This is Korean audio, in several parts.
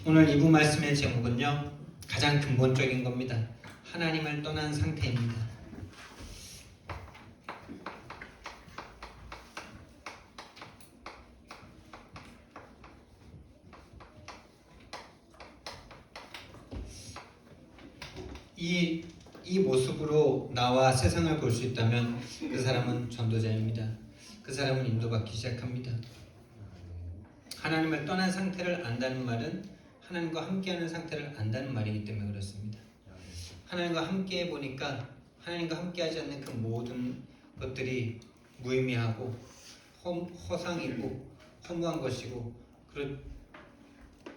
오늘 2부 말씀의 제목은요, 가장 근본적인 겁니다. 하나님을 떠난 상태입니다. 이 모습으로 나와 세상을 볼 수 있다면 그 사람은 전도자입니다. 그 사람은 인도받기 시작합니다. 하나님을 떠난 상태를 안다는 말은 하나님과 함께하는 상태를 안다는 말이기 때문에 그렇습니다. 하나님과 함께 보니까 하나님과 함께하지 않는 그 모든 것들이 무의미하고 허상이고 허무한 것이고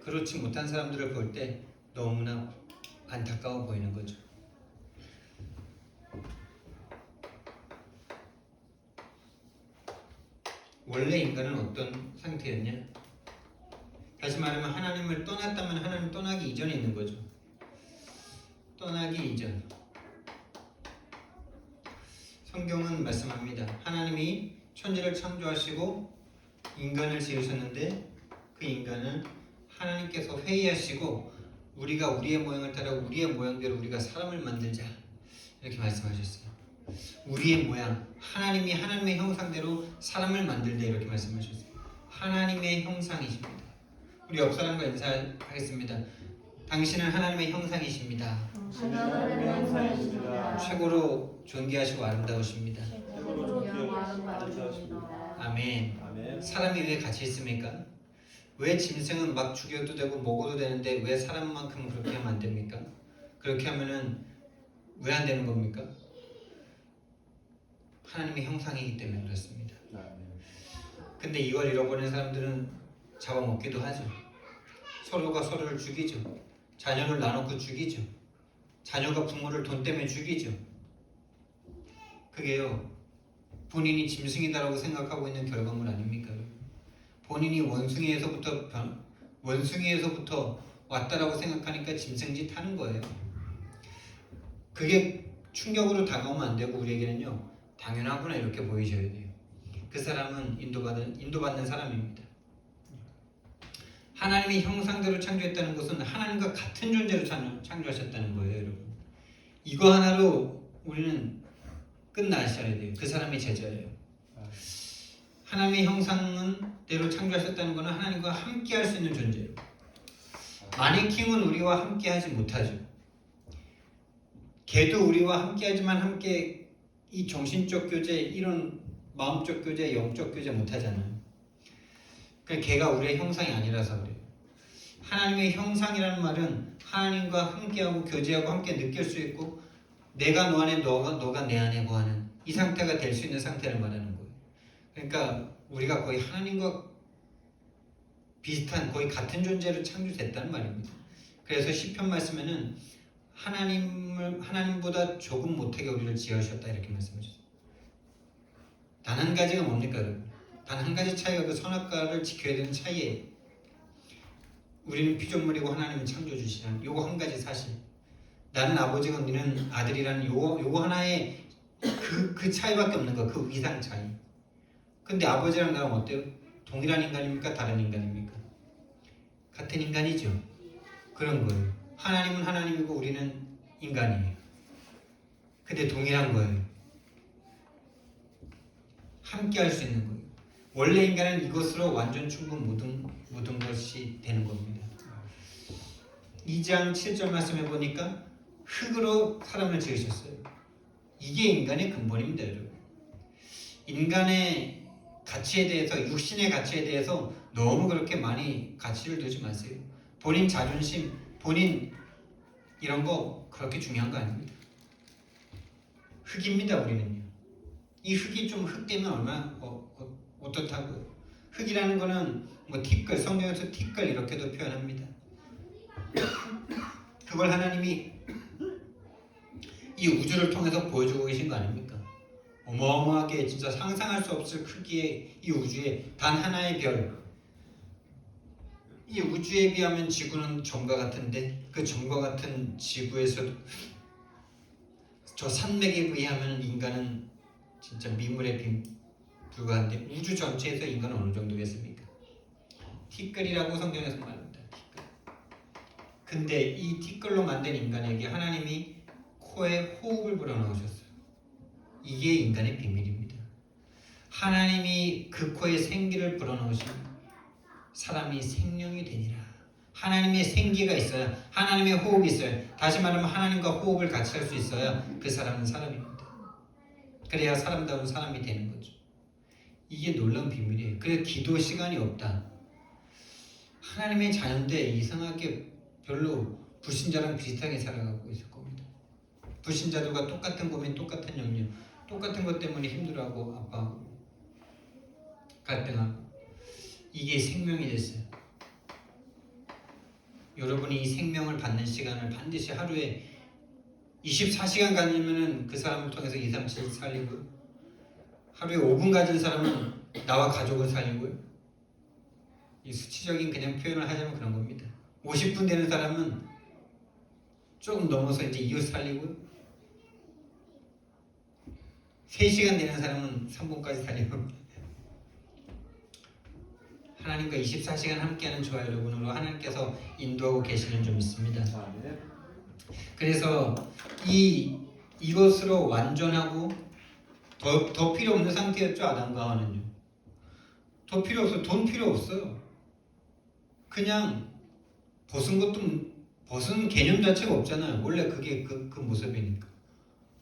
그렇지 못한 사람들을 볼 때 너무나 안타까워 보이는 거죠. 원래 인간은 어떤 상태였냐? 다시 말하면 하나님을 떠났다면 하나님 떠나기 이전에 있는 거죠. 떠나기 이전. 성경은 말씀합니다. 하나님이 천지를 창조하시고 인간을 지으셨는데 그 인간을 하나님께서 회의하시고 우리가 우리의 모양을 따라 우리의 모양대로 우리가 사람을 만들자 이렇게 말씀하셨어요. 우리의 모양, 하나님이 하나님의 형상대로 사람을 만들자 이렇게 말씀하셨어요. 하나님의 형상이십니다. 우리 옆 사람과 인사하겠습니다. 당신은 하나님의 형상이십니다. 하나님의 형상이십니다. 최고로 존귀하시고 아름다우십니다. 최고로 존귀하시고 아름다우십니다. 아멘. 아멘. 사람이 왜 같이 있습니까? 왜 짐승은 막 죽여도 되고 먹어도 되는데 왜 사람만큼 그렇게 하면 안 됩니까? 그렇게 하면은 왜 안 되는 겁니까? 하나님의 형상이기 때문에 그렇습니다. 근데 이걸 잃어버린 사람들은 잡아먹기도 하죠. 서로가 서로를 죽이죠. 자녀를 나눠고 죽이죠. 자녀가 부모를 돈 때문에 죽이죠. 그게요, 본인이 짐승이다라고 생각하고 있는 결과물 아닙니까? 본인이 원숭이에서부터 왔다라고 생각하니까 짐승짓 하는 거예요. 그게 충격으로 다가오면 안 되고 우리에게는요, 당연하구나 이렇게 보이셔야 돼요. 그 사람은 인도받는 사람입니다. 하나님의 형상대로 창조했다는 것은 하나님과 같은 존재로 창조하셨다는 거예요, 여러분. 이거 하나로 우리는 끝나셔야 돼요. 그 사람이 제자예요. 하나님의 형상대로 창조하셨다는 것은 하나님과 함께 할 수 있는 존재예요. 마네킹은 우리와 함께 하지 못하죠. 걔도 우리와 함께 하지만 함께 이 정신적 교제, 이런 마음적 교제, 영적 교제 못하잖아요. 걔가 우리의 형상이 아니라서 그래요. 하나님의 형상이라는 말은 하나님과 함께하고 교제하고 함께 느낄 수 있고 내가 너 안에 너가 내 안에 거하는 이 상태가 될 수 있는 상태를 말하는 거예요. 그러니까 우리가 거의 하나님과 비슷한 거의 같은 존재로 창조됐다는 말입니다. 그래서 시편 말씀에는 하나님보다 조금 못하게 우리를 지으셨다 이렇게 말씀하셨어요. 단 한 가지가 뭡니까 여러분? 단 한 가지 차이가 그 선악과를 지켜야 되는 차이예요. 우리는 피조물이고 하나님은 창조주시라는 요거 한 가지 사실. 나는 아버지고 너는 아들이라는 요거 하나의 그 차이밖에 없는 거, 그 위상 차이. 근데 아버지랑 나랑 어때요? 동일한 인간입니까? 다른 인간입니까? 같은 인간이죠. 그런 거예요. 하나님은 하나님이고 우리는 인간이에요. 근데 동일한 거예요. 함께 할 수 있는 거예요. 원래 인간은 이것으로 완전 충분 모든 것이 되는 겁니다. 2장 7절 말씀해 보니까 흙으로 사람을 지으셨어요. 이게 인간의 근본입니다, 여러분. 인간의 가치에 대해서, 육신의 가치에 대해서 너무 그렇게 많이 가치를 두지 마세요. 본인 자존심, 본인 이런 거 그렇게 중요한 거 아닙니다. 흙입니다, 우리는요. 이 흙이 좀 흙 되면 얼마나 어떻다고요? 흙이라는 거는 뭐 티끌, 성경에서 티끌 이렇게도 표현합니다. 그걸 하나님이 이 우주를 통해서 보여주고 계신 거 아닙니까? 어마어마하게 진짜 상상할 수 없을 크기의 이 우주에 단 하나의 별, 이 우주에 비하면 지구는 점과 같은데 그 점과 같은 지구에서도 저 산맥에 비하면 인간은 진짜 미물에 불과한데 우주 전체에서 인간은 어느 정도겠습니까? 티끌이라고 성경에서 말합니다. 티끌. 근데 이 티끌로 만든 인간에게 하나님이 코에 호흡을 불어넣으셨어요. 이게 인간의 비밀입니다. 하나님이 그 코에 생기를 불어넣으시면 사람이 생명이 되니라. 하나님의 생기가 있어야, 하나님의 호흡이 있어야, 다시 말하면 하나님과 호흡을 같이 할 수 있어야 그 사람은 사람입니다. 그래야 사람다운 사람이 되는 거죠. 이게 놀라운 비밀이에요. 그래서 기도 시간이 없다. 하나님의 자녀인데 이상하게 별로 불신자랑 비슷하게 살아가고 있을 겁니다. 불신자들과 똑같은 고민, 똑같은 염려, 똑같은 것 때문에 힘들어하고 아파하고 갈등하고, 이게 생명이 됐어요. 여러분이 이 생명을 받는 시간을 반드시 하루에 24시간 가지면은 그 사람을 통해서 2, 3, 7 살리고요. 하루에 5분 가진 사람은 나와 가족을 살리고요. 이 수치적인 그냥 표현을 하자면 그런 겁니다. 50분 되는 사람은 조금 넘어서 이제 이웃 살리고요. 3시간 되는 사람은 3분까지 살리고, 하나님과 24시간 함께하는 저와 여러분으로 하나님께서 인도하고 계시는 줄 믿습니다. 그래서 이것으로 완전하고 더 필요 없는 상태였죠. 아담과 하와는요. 더 필요 없어요. 돈 필요 없어요. 그냥 벗은 개념 자체가 없잖아요. 원래 그게 그 모습이니까.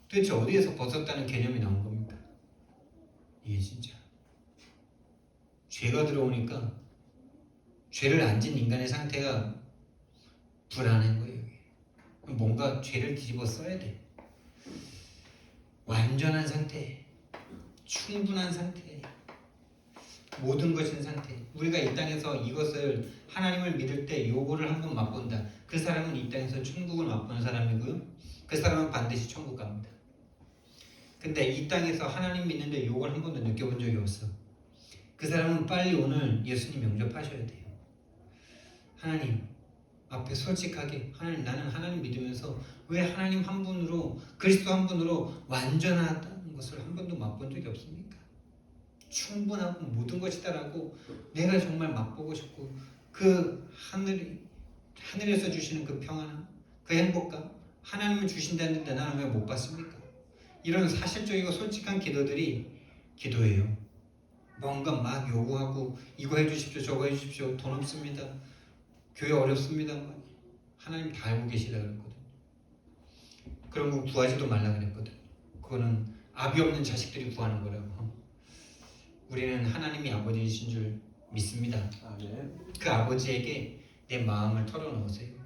도대체 어디에서 벗었다는 개념이 나온 겁니까? 이게 진짜 죄가 들어오니까 죄를 안 진 인간의 상태가 불안한 거예요. 뭔가 죄를 뒤집어 써야 돼. 완전한 상태, 충분한 상태, 모든 것인 상태. 우리가 이 땅에서 이것을 하나님을 믿을 때 요거를 한번 맛본다. 그 사람은 이 땅에서 천국을 맛보는 사람이고요. 그 사람은 반드시 천국 갑니다. 근데 이 땅에서 하나님 믿는데 요걸 한 번도 느껴본 적이 없어. 그 사람은 빨리 오늘 예수님 영접하셔야 돼요. 하나님 앞에 솔직하게, 하나님, 나는 하나님 믿으면서 왜 하나님 한 분으로, 그리스도 한 분으로 완전하다는 것을 한 번도 맛본 적이 없습니까? 충분하고 모든 것이다라고 내가 정말 맛보고 싶고, 그 하늘에서 주시는 그 평안함, 그 행복감, 하나님을 주신다는데 나는 왜 못 받습니까? 이런 사실적이고 솔직한 기도들이 기도예요. 뭔가 막 요구하고 이거 해주십시오, 저거 해주십시오, 돈 없습니다, 교회 어렵습니다, 하나님 다 알고 계시다 그랬거든요. 그런 거 구하지도 말라 그랬거든요. 그거는 아비 없는 자식들이 구하는 거라고. 우리는 하나님이 아버지이신 줄 믿습니다. 그 아버지에게 내 마음을 털어놓으세요.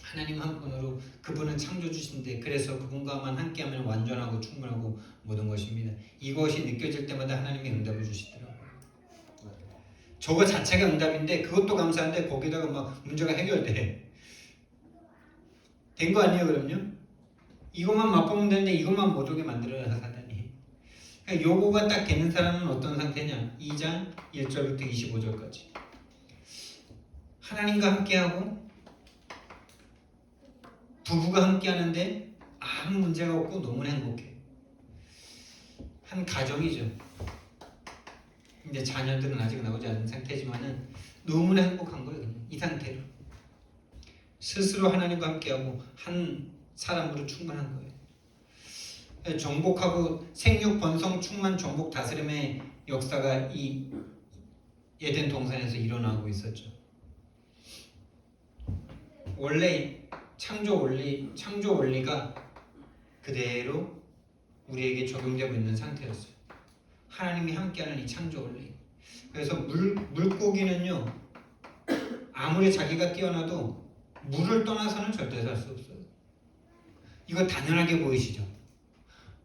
하나님 한 분으로, 그분은 창조주신데 그래서 그분과만 함께하면 완전하고 충분하고 모든 것입니다. 이것이 느껴질 때마다 하나님이 응답을 주시더라고요. 저거 자체가 응답인데 그것도 감사한데 거기다가 막 문제가 해결돼. 된 거 아니에요 그럼요? 이것만 맛보면 되는데 이것만 못 오게 만들어야 사단이. 그러니까 요거가 딱 되는 사람은 어떤 상태냐? 2장 1절부터 25절까지 하나님과 함께하고 부부가 함께하는데 아무 문제가 없고 너무 행복해. 한 가정이죠. 근데 자녀들은 아직 나오지 않은 상태지만은 너무나 행복한 거예요. 그냥 이 상태로 스스로 하나님과 함께하고 한 사람으로 충만한 거예요. 정복하고 생육 번성 충만 정복 다스림의 역사가 이 에덴 동산에서 일어나고 있었죠. 원래 창조 원리가 그대로 우리에게 적용되고 있는 상태였어요. 하나님이 함께하는 이 창조 원리. 그래서 물고기는요, 아무리 자기가 뛰어나도 물을 떠나서는 절대 살 수 없어요. 이거 당연하게 보이시죠?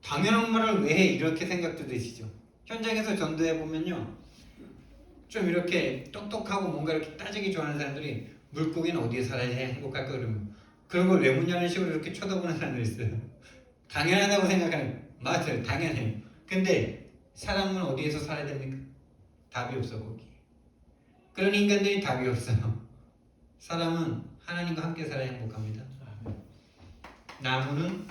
당연한 말을 왜 해? 이렇게 생각도 드시죠? 현장에서 전도해 보면요, 좀 이렇게 똑똑하고 뭔가 이렇게 따지기 좋아하는 사람들이 물고기는 어디에 살아야 행복할까 그러면 그런 걸 왜 묻냐는 식으로 이렇게 쳐다보는 사람들이 있어요. 당연하다고 생각하는, 맞아요, 당연해요. 근데 사람은 어디에서 살아야 됩니까? 답이 없어 거기. 그런 인간들이 답이 없어요. 사람은 하나님과 함께 살아야 행복합니다. 나무는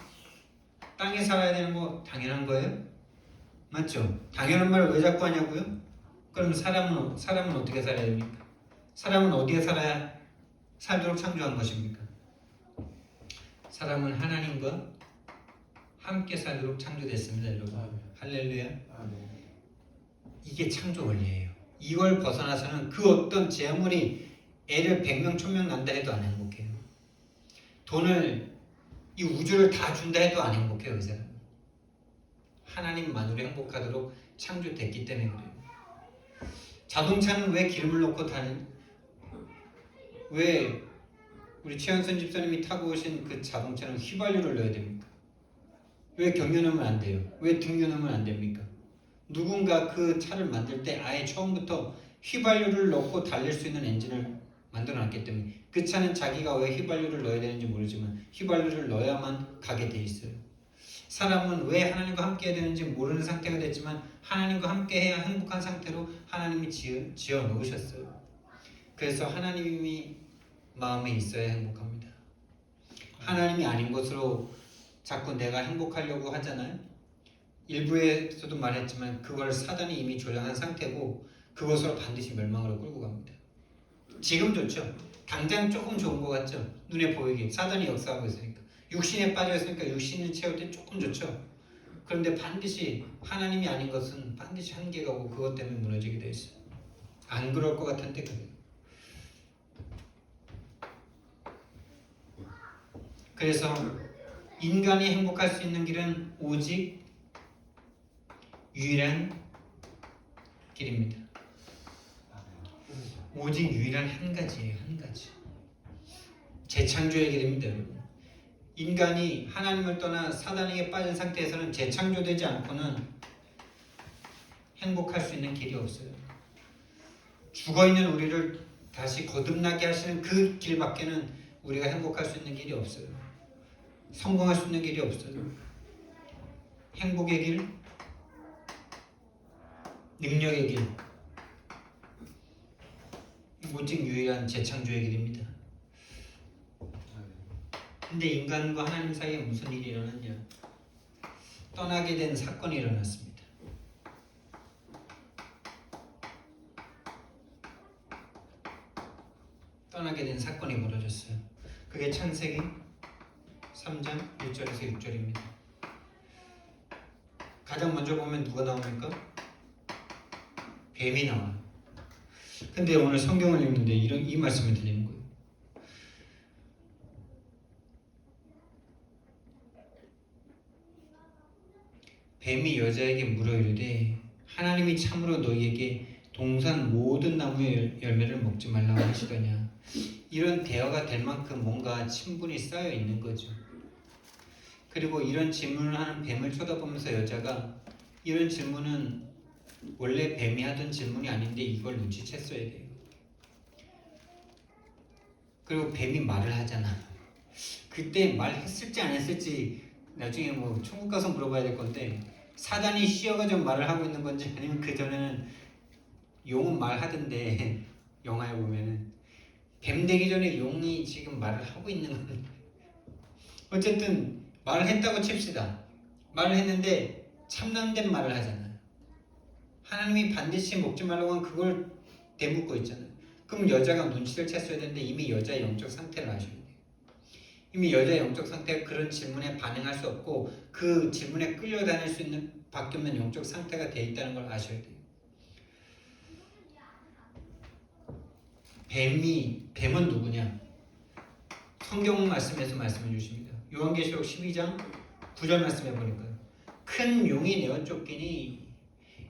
땅에 살아야 되는 거 당연한 거예요? 맞죠? 당연한 말을 왜 자꾸 하냐고요? 그럼 사람은 어떻게 살아야 됩니까? 사람은 어디에 살아야 살도록 창조한 것입니까? 사람은 하나님과 함께 살도록 창조됐습니다, 여러분. 아멘. 할렐루야. 아멘. 이게 창조 원리예요. 이걸 벗어나서는 그 어떤 재물이 애를 100명 1000명 난다 해도 안 행복해요. 돈을 이 우주를 다 준다 해도 안 행복해요. 그 사람은 하나님만으로 행복하도록 창조됐기 때문에 그래요. 자동차는 왜 기름을 넣고 왜 우리 최현선 집사님이 타고 오신 그 자동차는 휘발유를 넣어야 됩니까? 왜 경유 넣으면 안 돼요? 왜 등유 넣으면 안 됩니까? 누군가 그 차를 만들 때 아예 처음부터 휘발유를 넣고 달릴 수 있는 엔진을 만들어 놨기 때문에 그 차는 자기가 왜 휘발유를 넣어야 되는지 모르지만 휘발유를 넣어야만 가게 돼 있어요. 사람은 왜 하나님과 함께 해야 되는지 모르는 상태가 됐지만 하나님과 함께 해야 행복한 상태로 하나님이 지어 놓으셨어요. 그래서 하나님이 마음에 있어야 행복합니다. 하나님이 아닌 것으로 자꾸 내가 행복하려고 하잖아요. 일부에서도 말했지만 그걸 사단이 이미 조장한 상태고 그것으로 반드시 멸망으로 끌고 갑니다. 지금 좋죠. 당장 조금 좋은 것 같죠. 눈에 보이게 사단이 역사하고 있으니까 육신에 빠져 있으니까 육신을 채울 때 조금 좋죠. 그런데 반드시 하나님이 아닌 것은 반드시 한계가 오고 그것 때문에 무너지게 돼 있어요. 안 그럴 것 같은데 그래요. 그래서 인간이 행복할 수 있는 길은 오직 유일한 길입니다. 오직 유일한 한 가지예요. 한 가지. 재창조의 길입니다. 여러분. 인간이 하나님을 떠나 사단에게 빠진 상태에서는 재창조되지 않고는 행복할 수 있는 길이 없어요. 죽어있는 우리를 다시 거듭나게 하시는 그 길밖에는 우리가 행복할 수 있는 길이 없어요. 성공할 수 있는 길이 없어요. 행복의 길, 능력의 길, 오직 유일한 재창조의 길입니다. 근데 인간과 하나님 사이에 무슨 일이 일어났냐? 떠나게 된 사건이 일어났습니다. 떠나게 된 사건이 벌어졌어요. 그게 창세기 3장 1절에서 6절입니다. 가장 먼저 보면 누가 나옵니까? 뱀이 나와요. 근데 오늘 성경을 읽는데 이 말씀을 드리는 거예요. 뱀이 여자에게 물어 이르되 하나님이 참으로 너희에게 동산 모든 나무의 열매를 먹지 말라고 하시더냐. 이런 대화가 될 만큼 뭔가 친분이 쌓여 있는 거죠. 그리고 이런 질문을 하는 뱀을 쳐다보면서 여자가 이런 질문은 원래 뱀이 하던 질문이 아닌데 이걸 눈치챘어야 돼요. 그리고 뱀이 말을 하잖아. 그때 말했을지 안 했을지 나중에 뭐 천국 가서 물어봐야 될 건데 사단이 씌어가지고 말을 하고 있는 건지 아니면 그전에는 용은 말하던데 영화에 보면은 뱀 되기 전에 용이 지금 말을 하고 있는 건데 어쨌든 말을 했다고 칩시다. 말을 했는데 참남된 말을 하잖아요. 하나님이 반드시 먹지 말라고 한 그걸 대묻고 있잖아요. 그럼 여자가 눈치를 챘어야 되는데 이미 여자의 영적 상태를 아셔야 돼요. 이미 여자의 영적 상태가 그런 질문에 반응할 수 없고 그 질문에 끌려다닐 수 있는 밖에 없는 영적 상태가 돼 있다는 걸 아셔야 돼요. 뱀은 누구냐? 성경 말씀에서 말씀해 주십니다. 요한계시록 12장 9절 말씀해 보니까요. 큰 용이 내어 쫓기니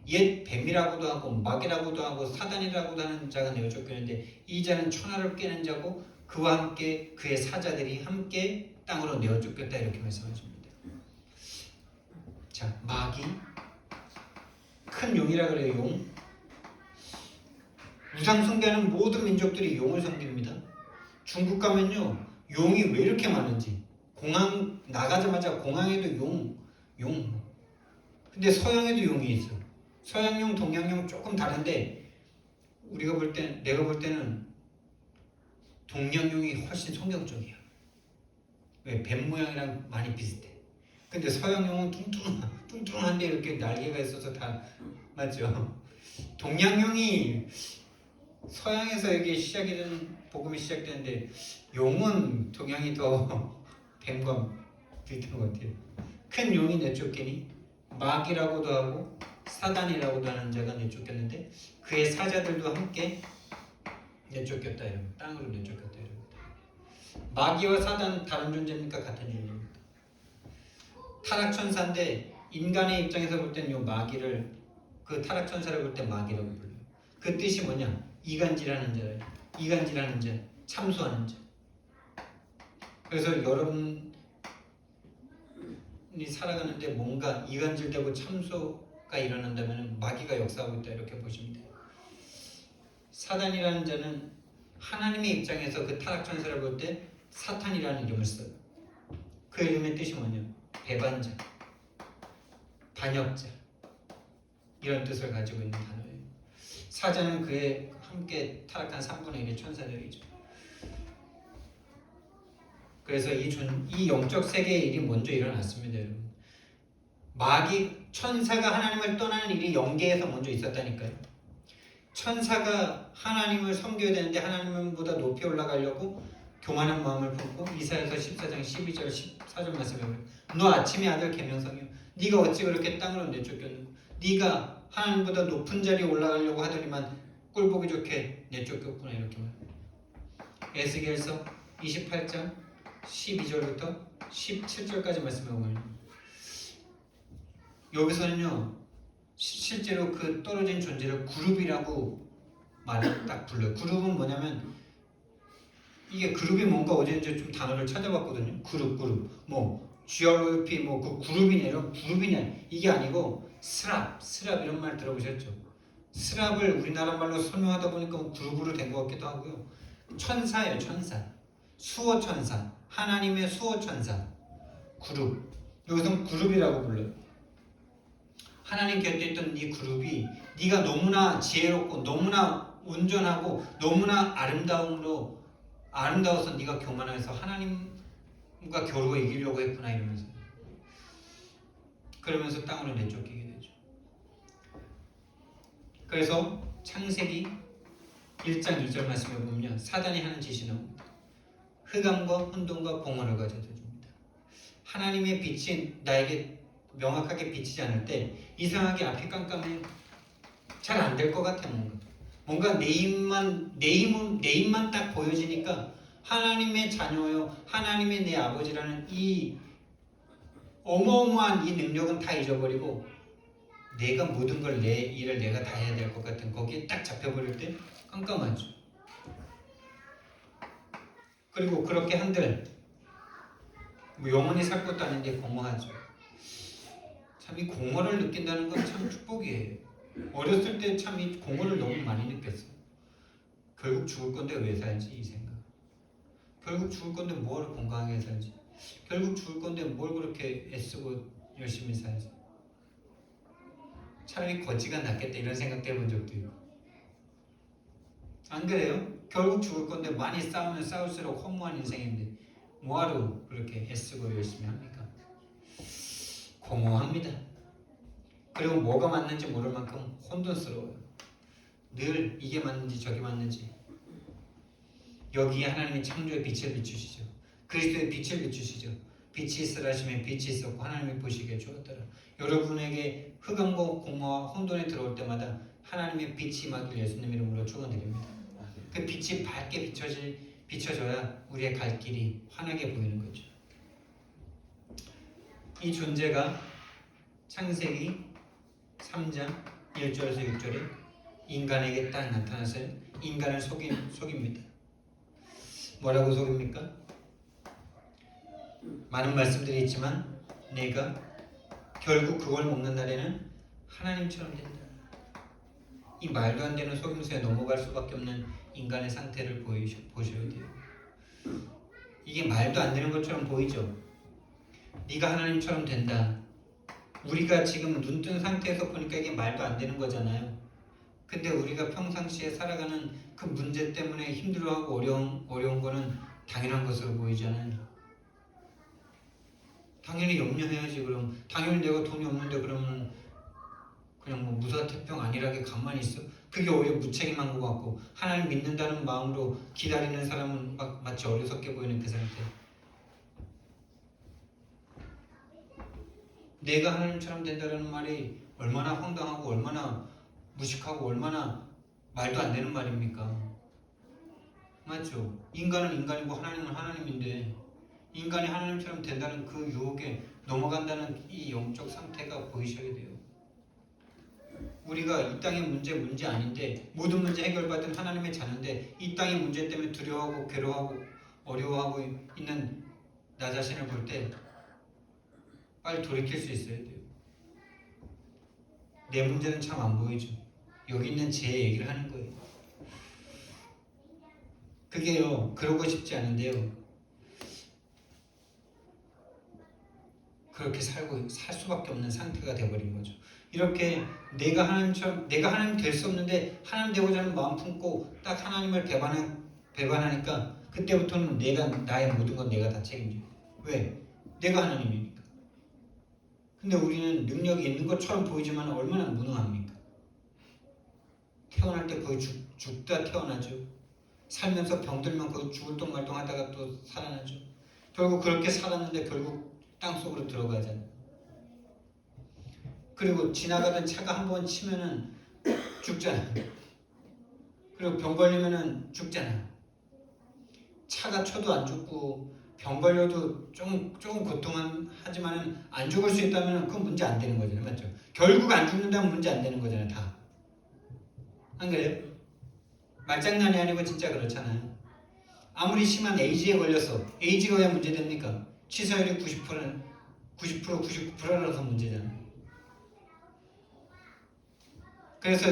옛 뱀이라고도 하고 마귀라고도 하고 사단이라고도 하는 자가 내어 쫓기는데 이 자는 천하를 깨는 자고 그와 함께 그의 사자들이 함께 땅으로 내어 쫓겼다 이렇게 말씀하십니다. 자, 마귀 큰 용이라 그래요. 용. 우상 숭배하는 모든 민족들이 용을 섬깁니다. 중국 가면요 용이 왜 이렇게 많은지 공항 나가자마자 공항에도 용. 근데 서양에도 용이 있어. 서양용, 동양용 조금 다른데 내가 볼 때는 동양용이 훨씬 성경적이야. 왜? 뱀 모양이랑 많이 비슷해. 근데 서양용은 뚱뚱한데 이렇게 날개가 있어서 다 맞죠? 동양용이 서양에서 이게 시작이 된 복음이 시작되는데 용은 동양이 더 뱀과 비슷한 것 같아요. 큰 용이 내쫓기니 마귀라고도 하고 사단이라고도 하는 자가 내쫓겼는데 그의 사자들도 함께 내쫓겼다 이런 땅으로 내쫓겼다 이런 마귀와 사단은 다른 존재입니까? 같은 존재입니까? 타락천사인데 인간의 입장에서 볼 때는 요 마귀를 그 타락천사를 볼 때 마귀라고 불러요. 그 뜻이 뭐냐? 이간질하는 자예요. 이간질하는 자, 참소하는 자. 그래서 여러분이 살아가는데 뭔가 이간질되고 참소가 일어난다면 마귀가 역사하고 있다 이렇게 보시면 돼요. 사단이라는 자는 하나님의 입장에서 그 타락천사를 볼 때 사탄이라는 이름을 써요. 그 이름의 뜻이 뭐냐? 배반자, 반역자 이런 뜻을 가지고 있는 단어예요. 사자는 그에 함께 타락한 3분의 1의 천사들이죠. 그래서 이 영적 세계의 일이 먼저 일어났습니다, 여러분. 마귀 천사가 하나님을 떠나는 일이 영계에서 먼저 있었다니까요. 천사가 하나님을 섬겨야 되는데 하나님보다 높이 올라가려고 교만한 마음을 품고 이사야서 14장 12절 14절 말씀에 보면 너 아침의 아들 계명성이여 네가 어찌 그렇게 땅으로 내쫓겼는고 네가 하나님보다 높은 자리에 올라가려고 하더니만 꼴보기 좋게 내쫓겼구나 이렇게 말합니다. 에스겔서 28장 12절부터 17절까지 말씀해 보면 여기서는요 실제로 그 떨어진 존재를 그룹이라고 말을 딱 불러요. 그룹은 뭐냐면 이게 그룹이 뭔가 어제 이제 좀 단어를 찾아봤거든요. 그룹 뭐 GROP 뭐 그 그룹이냐 이런 그룹이냐 이게 아니고 스랍 이런 말 들어보셨죠? 스랍을 우리나라 말로 설명하다 보니까 뭐 그룹으로 된 것 같기도 하고요. 천사예요, 천사. 수호 천사, 하나님의 수호 천사. 그룹. 여기서는 그룹이라고 불러요. 하나님 곁에 있던 네 그룹이 네가 너무나 지혜롭고 너무나 온전하고 너무나 아름다워서 네가 교만해서 하나님과 겨루어 이기려고 했구나 이러면서 그러면서 땅으로 내쫓기게 되죠. 그래서 창세기 1장 2절 말씀에 보면 사단이 하는 짓이 나옵니다. 흑암과 혼돈과 공허를 가져다 줍니다. 하나님의 빛이 나에게 명확하게 비치지 않을 때 이상하게 앞이 깜깜해요. 잘 안 될 것 같아 뭔가 내 입만 딱 보여지니까 하나님의 자녀요 하나님의 내 아버지라는 이 어마어마한 이 능력은 다 잊어버리고 내가 모든 걸 내 일을 내가 다 해야 될 것 같은 거기에 딱 잡혀버릴 때 깜깜하죠. 그리고 그렇게 한들 뭐 영원히 살 것도 아닌데 공허하죠. 참 이 공허를 느낀다는 건 참 축복이에요. 어렸을 때 참 이 공허를 너무 많이 느꼈어요. 결국 죽을 건데 왜 살지 이 생각. 결국 죽을 건데 뭐하러 건강하게 살지. 결국 죽을 건데 뭘 그렇게 애쓰고 열심히 살지. 차라리 거지가 낫겠다 이런 생각도 해본 적도 있고. 안 그래요? 결국 죽을 건데 많이 싸우면 싸울수록 허무한 인생인데 뭐하러 그렇게 애쓰고 열심히 합니까? 공허합니다. 그리고 뭐가 맞는지 모를 만큼 혼돈스러워요. 늘 이게 맞는지 저게 맞는지. 여기에 하나님이 창조의 빛을 비추시죠. 그리스도의 빛을 비추시죠. 빛이 있으라 하시면 빛이 있었고 하나님이 보시기에 좋았더라. 여러분에게 흑암과 공허와 혼돈에 들어올 때마다 하나님의 빛이 임하길 예수님 이름으로 축원드립니다. 그 빛이 밝게 비춰져야 우리의 갈 길이 환하게 보이는 거죠. 이 존재가 창세기 3장 1절에서 6절에 인간에게 딱 나타나서 인간을 속입니다. 뭐라고 속입니까? 많은 말씀들이 있지만 내가 결국 그걸 먹는 날에는 하나님처럼 된다. 이 말도 안 되는 속임수에 넘어갈 수밖에 없는 인간의 상태를 보셔야 돼요. 이게 말도 안 되는 것처럼 보이죠? 네가 하나님처럼 된다. 우리가 지금 눈뜬 상태에서 보니까 이게 말도 안 되는 거잖아요. 근데 우리가 평상시에 살아가는 그 문제 때문에 힘들어하고 어려운 거는 당연한 것으로 보이잖아요. 당연히 염려해야지. 그럼 당연히 내가 돈이 없는데 그러면 그냥 뭐 무사태평 안일하게 가만히 있어? 그게 오히려 무책임한 것 같고 하나님 믿는다는 마음으로 기다리는 사람은 마치 어리석게 보이는 그 상태. 내가 하나님처럼 된다는 말이 얼마나 황당하고 얼마나 무식하고 얼마나 말도 안 되는 말입니까? 맞죠? 인간은 인간이고 하나님은 하나님인데 인간이 하나님처럼 된다는 그 유혹에 넘어간다는 이 영적 상태가 보이셔야 돼요. 우리가 이 땅의 문제 아닌데 모든 문제 해결받은 하나님의 자녀인데 이 땅의 문제 때문에 두려워하고 괴로워하고 어려워하고 있는 나 자신을 볼 때 빨리 돌이킬 수 있어야 돼요. 내 문제는 참 안 보이죠. 여기 있는 제 얘기를 하는 거예요. 그게요, 그러고 싶지 않은데요. 그렇게 살 수밖에 없는 상태가 되어버린 거죠. 이렇게 내가 하나님 될 수 없는데 하나님 되고자 하는 마음 품고 딱 하나님을 배반하니까 그때부터는 나의 모든 건 내가 다 책임져요. 왜? 내가 하나님이니까. 근데 우리는 능력이 있는 것처럼 보이지만 얼마나 무능합니까? 태어날 때 거의 죽다 태어나죠. 살면서 병들면 거의 죽을 똥 말똥 하다가 또 살아나죠. 결국 그렇게 살았는데 결국 땅속으로 들어가잖아요. 그리고 지나가던 차가 한 번 치면은 죽잖아요. 그리고 병 걸리면은 죽잖아요. 차가 쳐도 안 죽고 병 걸려도 조금 고통하지만은 안 죽을 수 있다면 그건 문제 안 되는 거잖아요. 맞죠? 결국 안 죽는다면 문제 안 되는 거잖아요. 다. 안 그래요? 말장난이 아니고 진짜 그렇잖아요. 아무리 심한 에이즈에 걸렸어. 에이즈가 왜 문제 됩니까? 치사율이 90%, 99%라서 문제잖아요. 그래서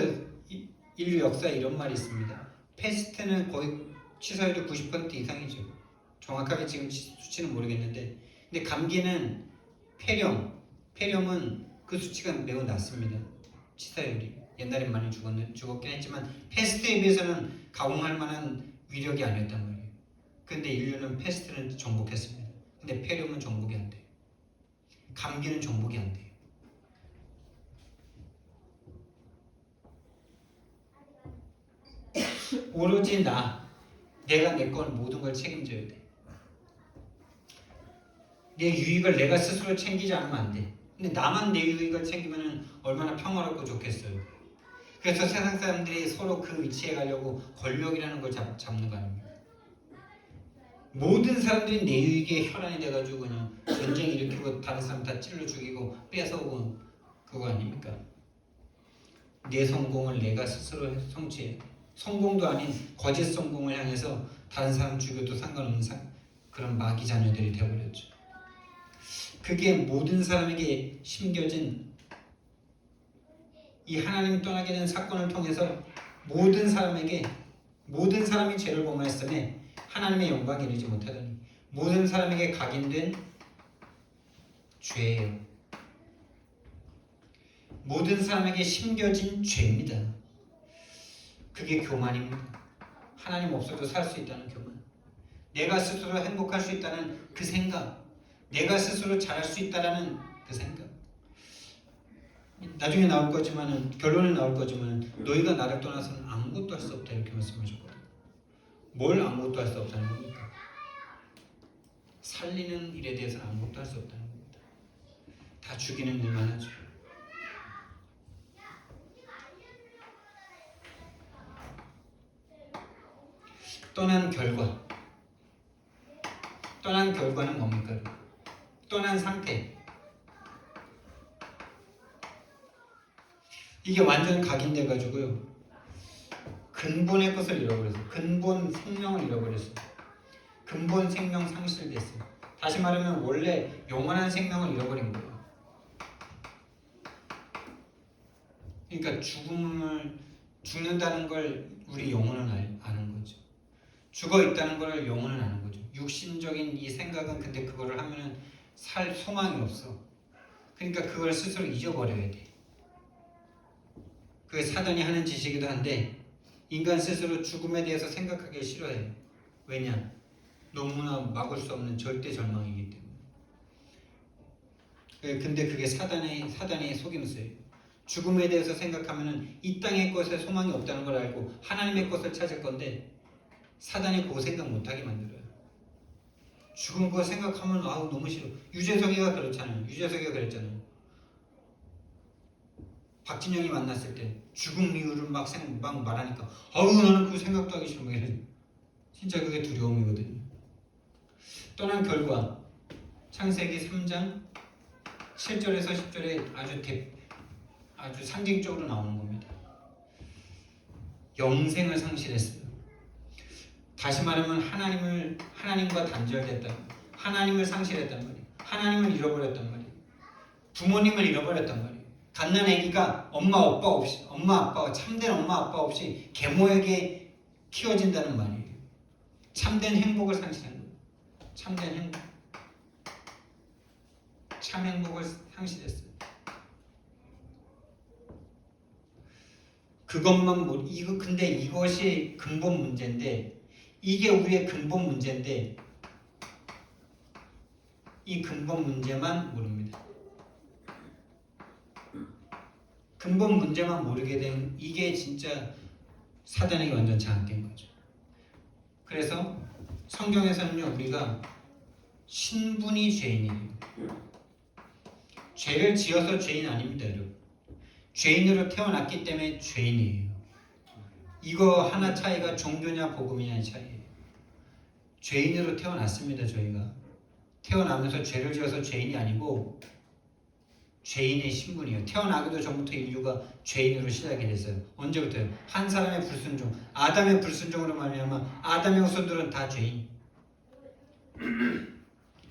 인류 역사에 이런 말이 있습니다. 패스트는 거의 치사율이 90% 이상이죠. 정확하게 지금 수치는 모르겠는데, 근데 감기는 폐렴은 그 수치가 매우 낮습니다. 치사율이. 옛날엔 많이 죽었긴 했지만 패스트에 비해서는 가공할 만한 위력이 아니었단 말이에요. 근데 인류는 패스트는 정복했습니다. 근데 폐렴은 정복이 안 돼요. 감기는 정복이 안 돼요. 오로지 내가 내 건 모든 걸 책임져야 돼. 내 유익을 내가 스스로 챙기지 않으면 안 돼. 근데 나만 내 유익을 챙기면 얼마나 평화롭고 좋겠어요. 그래서 세상 사람들이 서로 그 위치에 가려고 권력이라는 걸 잡는 거 아닙니까? 모든 사람들이 내 유익에 혈안이 돼가지고 그냥 전쟁 일으키고 다른 사람 다 찔러 죽이고 뺏어오고 그거 아닙니까? 내 성공을 내가 스스로 성취해. 성공도 아닌 거짓 성공을 향해서 다른 사람 죽여도 상관없는 그런 마귀 자녀들이 되어버렸죠. 그게 모든 사람에게 심겨진 이 하나님 떠나게 된 사건을 통해서 모든 사람이 죄를 범하였으니 하나님의 영광에 이르지 못하더니 모든 사람에게 각인된 죄예요. 모든 사람에게 심겨진 죄입니다. 그게 교만입니다. 하나님 없어도 살 수 있다는 교만. 내가 스스로 행복할 수 있다는 그 생각. 내가 스스로 잘할 수 있다라는 그 생각. 나중에 나올 거지만은 결론에 나올 거지만은 너희가 나를 떠나서는 아무것도 할 수 없다 이렇게 말씀하셨거든요. 뭘 아무것도 할 수 없다는 겁니까? 살리는 일에 대해서는 아무것도 할 수 없다는 겁니다. 다 죽이는 일만 하죠. 떠난 결과는 뭡니까? 떠난 상태. 이게 완전 각인돼 가지고요. 근본의 것을 잃어버렸어요. 근본 생명을 잃어버렸어요. 근본 생명 상실됐어요. 다시 말하면 원래 영원한 생명을 잃어버린 거예요. 그러니까 죽는다는 걸 우리 영혼은 아는 거죠. 죽어 있다는 걸 영혼은 아는 거죠. 육신적인 이 생각은 근데 그거를 하면은 살 소망이 없어. 그러니까 그걸 스스로 잊어버려야 돼. 그게 사단이 하는 짓이기도 한데 인간 스스로 죽음에 대해서 생각하기 싫어해요. 왜냐? 너무나 막을 수 없는 절대 절망이기 때문에. 근데 그게 사단의 속임수예요. 죽음에 대해서 생각하면은 이 땅의 것에 소망이 없다는 걸 알고 하나님의 것을 찾을 건데 사단이 그거 생각 못하게 만들어요. 죽음 그거 생각하면 아우 너무 싫어. 유재석이가 그렇잖아요. 유재석이가 그랬잖아요. 박진영이 만났을 때 죽음 이유를 막 말하니까 아우 나는 그 생각도 하기 싫어. 이래. 진짜 그게 두려움이거든요. 떠난 결과 창세기 3장 7절에서 10절에 아주 상징적으로 나오는 겁니다. 영생을 상실했어요. 다시 말하면 하나님과 단절됐다. 하나님을 상실했단 말이에요. 하나님을 잃어버렸단 말이에요. 부모님을 잃어버렸단 말이에요. 갓난아기가 엄마 아빠가 참된 엄마 아빠 없이 계모에게 키워진다는 말이에요. 참된 행복을 상실한 거예요. 참된 행복. 참 행복을 상실했어요. 근데 이것이 근본 문제인데 이게 우리의 근본 문제인데 이 근본 문제만 모릅니다. 근본 문제만 모르게 되면 이게 진짜 사단에게 완전 장악된 거죠. 그래서 성경에서는요 우리가 신분이 죄인이에요. 죄를 지어서 죄인 아닙니다, 여러분. 죄인으로 태어났기 때문에 죄인이에요. 이거 하나 차이가 종교냐 복음이냐의 차이예요. 죄인으로 태어났습니다, 저희가. 태어나면서 죄를 지어서 죄인이 아니고 죄인의 신분이에요. 태어나기도 전부터 인류가 죄인으로 시작이 됐어요. 언제부터요? 한 사람의 불순종, 아담의 불순종으로 말미암아 아담의 후손들은 다 죄인.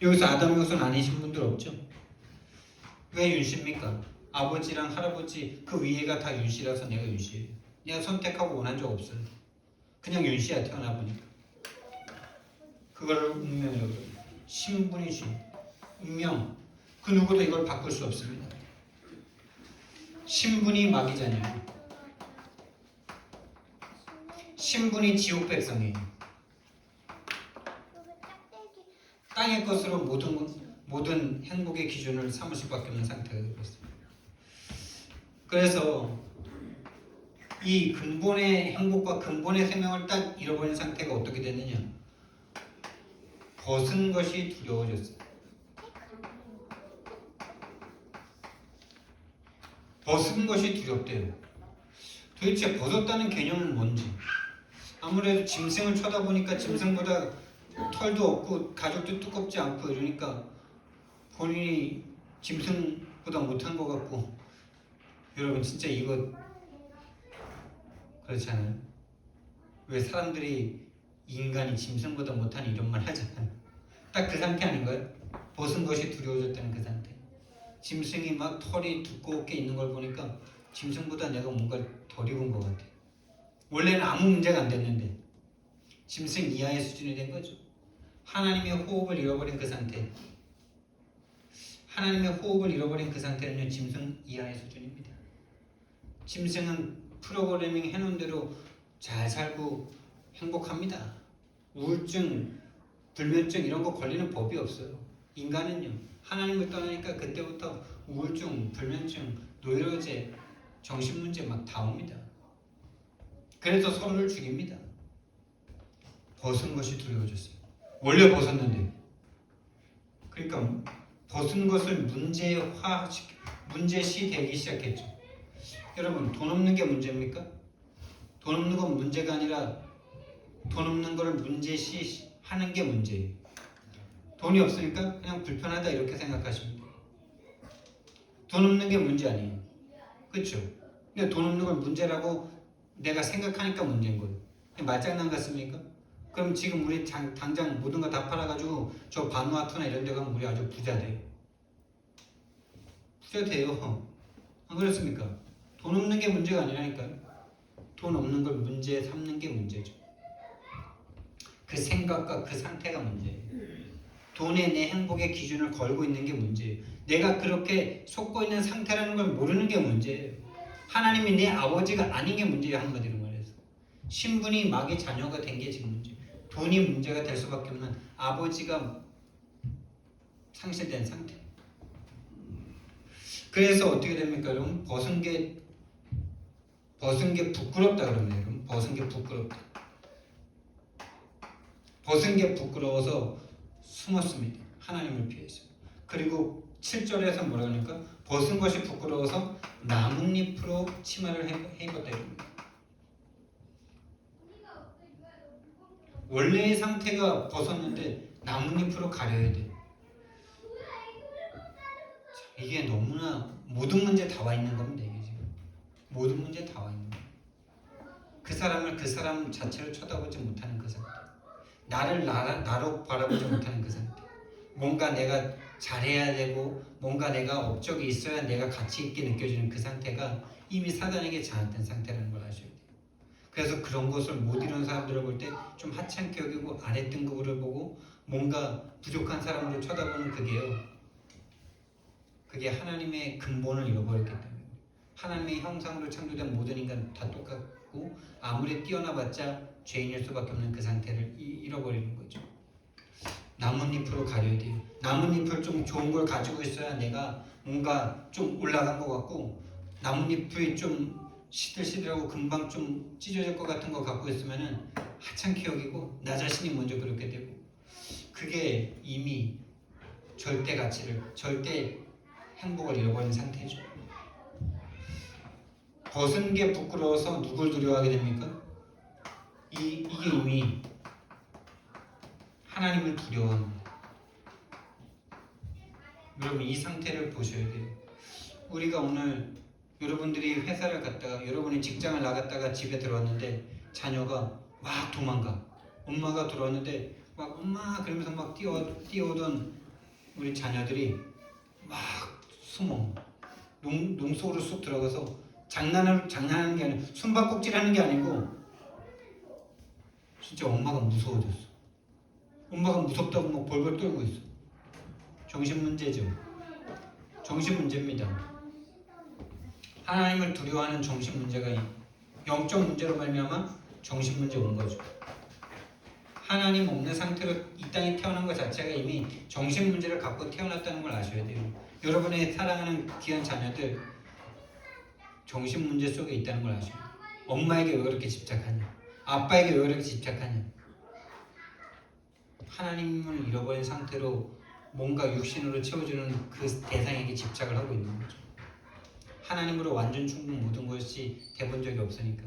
여기서 아담의 후손 아니신 분들 없죠? 왜 윤씨입니까? 아버지랑 할아버지 그 위에가 다 윤씨라서 내가 윤씨예요. 내가 선택하고 원한 적 없어요. 그냥 윤씨야 태어나보니까. 그거를 운명이라고 해요. 신분이 죄인. 운명. 그 누구도 이걸 바꿀 수 없습니다. 신분이 마귀잖아요. 신분이 지옥 백성이에요. 땅의 것으로 모든 행복의 기준을 삼을 수밖에 없는 상태가 되었습니다. 그래서 이 근본의 행복과 근본의 생명을 딱 잃어버린 상태가 어떻게 됐느냐? 벗은 것이 두려워졌어요. 벗은 것이 두렵대요. 도대체 벗었다는 개념은 뭔지. 아무래도 짐승을 쳐다보니까 짐승보다 털도 없고 가죽도 두껍지 않고 이러니까 본인이 짐승보다 못한 것 같고. 여러분 진짜 이거 그렇지 않아요? 왜 사람들이 인간이 짐승보다 못하는 이런 말 하잖아요. 딱 그 상태 아닌가요? 벗은 것이 두려워졌다는 그 상태. 짐승이 막 털이 두껍게 있는 걸 보니까 짐승보다 내가 뭔가 덜 입은 것 같아. 원래는 아무 문제가 안 됐는데 짐승 이하의 수준이 된 거죠. 하나님의 호흡을 잃어버린 그 상태. 하나님의 호흡을 잃어버린 그 상태는요 짐승 이하의 수준입니다. 짐승은 프로그래밍 해놓은 대로 잘 살고 행복합니다. 우울증, 불면증 이런 거 걸리는 법이 없어요. 인간은요 하나님을 떠나니까 그때부터 우울증, 불면증, 노이로제, 정신문제 막 다 옵니다. 그래서 서로를 죽입니다. 벗은 것이 두려워졌어요. 원래 벗었는데. 그러니까 벗은 것을 문제시 되기 시작했죠. 여러분 돈 없는 게 문제입니까? 돈 없는 건 문제가 아니라 돈 없는 거를 문제시 하는 게 문제예요. 돈이 없으니까 그냥 불편하다 이렇게 생각하시면 돼요. 돈 없는 게 문제 아니에요. 그렇죠? 근데 돈 없는 걸 문제라고 내가 생각하니까 문제인 거예요. 말장난 같습니까? 그럼 지금 우리 당장 모든 거 다 팔아가지고 저 바누아투나 이런 데 가면 우리 아주 부자 돼요. 부자 돼요. 안 그렇습니까? 돈 없는 게 문제가 아니라니까요. 돈 없는 걸 문제 삼는 게 문제죠. 그 생각과 그 상태가 문제예요. 돈에 내 행복의 기준을 걸고 있는 게 문제예요. 내가 그렇게 속고 있는 상태라는 걸 모르는 게 문제예요. 하나님이 내 아버지가 아닌 게 문제예요. 한마디로 말해서. 신분이 마귀 자녀가 된 게 지금 문제예요. 돈이 문제가 될 수밖에 없는 아버지가 상실된 상태. 그래서 어떻게 됩니까, 여러분? 벗은 게 부끄럽다 그럽니다, 여러분. 벗은 게 부끄럽다. 벗은 게 부끄러워서 숨었습니다. 하나님을 피해서. 그리고 7절에서 뭐라 하니까 벗은 것이 부끄러워서 나뭇잎으로 치마를 해입었다 이럽니다. 원래의 상태가 벗었는데 나뭇잎으로 가려야 돼. 이게 너무나 모든 문제 다 와 있는 겁니다. 이게 지금 모든 문제 다 와 있는 거예요. 그 사람을 그 사람 자체로 쳐다보지 못하는 그 상태, 나를 나로 바라보지 못하는 그 상태, 뭔가 내가 잘해야 되고 뭔가 내가 업적이 있어야 내가 가치 있게 느껴지는 그 상태가 이미 사단에게 장악된 상태라는 걸 아셔야 돼요. 그래서 그런 것을 못 이룬 사람들을 볼 때 좀 하찮게 여기고 아래 등급으로 보고 뭔가 부족한 사람으로 쳐다보는 그게 하나님의 근본을 잃어버렸기 때문에. 하나님의 형상으로 창조된 모든 인간 다 똑같고 아무리 뛰어나봤자 죄인일 수밖에 없는 그 상태를 잃어버리는 거죠. 나뭇잎으로 가려야 돼요. 나뭇잎을 좀 좋은 걸 가지고 있어야 내가 뭔가 좀 올라간 것 같고, 나뭇잎이 좀 시들시들하고 금방 좀 찢어질 것 같은 거 갖고 있으면은 하찮게 여기고 나 자신이 먼저 그렇게 되고, 그게 이미 절대 가치를, 절대 행복을 잃어버린 상태죠. 벗은 게 부끄러워서 누굴 두려워하게 됩니까? 이게 이미 하나님을 두려워합니다. 여러분, 이 상태를 보셔야 돼요. 우리가 오늘 여러분들이 회사를 갔다가, 여러분이 직장을 나갔다가 집에 들어왔는데 자녀가 막 도망가. 엄마가 들어왔는데 막 엄마 그러면서 막 뛰어오던 우리 자녀들이 막 숨어. 농 속으로 쑥 들어가서 장난하는 게 아니고, 숨바꼭질하는 게 아니고 진짜 엄마가 무서워졌어. 엄마가 무섭다고 막 벌벌 떨고 있어. 정신 문제죠. 정신 문제입니다. 하나님을 두려워하는 정신 문제가 영적 문제로 말미암아 정신 문제 온 거죠. 하나님 없는 상태로 이 땅에 태어난 것 자체가 이미 정신 문제를 갖고 태어났다는 걸 아셔야 돼요. 여러분의 사랑하는 귀한 자녀들 정신 문제 속에 있다는 걸 아셔야 돼요. 엄마에게 왜 그렇게 집착하냐? 아빠에게 왜 그렇게 집착하냐? 하나님을 잃어버린 상태로 뭔가 육신으로 채워주는 그 대상에게 집착을 하고 있는 거죠. 하나님으로 완전 충분 모든 것이 돼본 적이 없으니까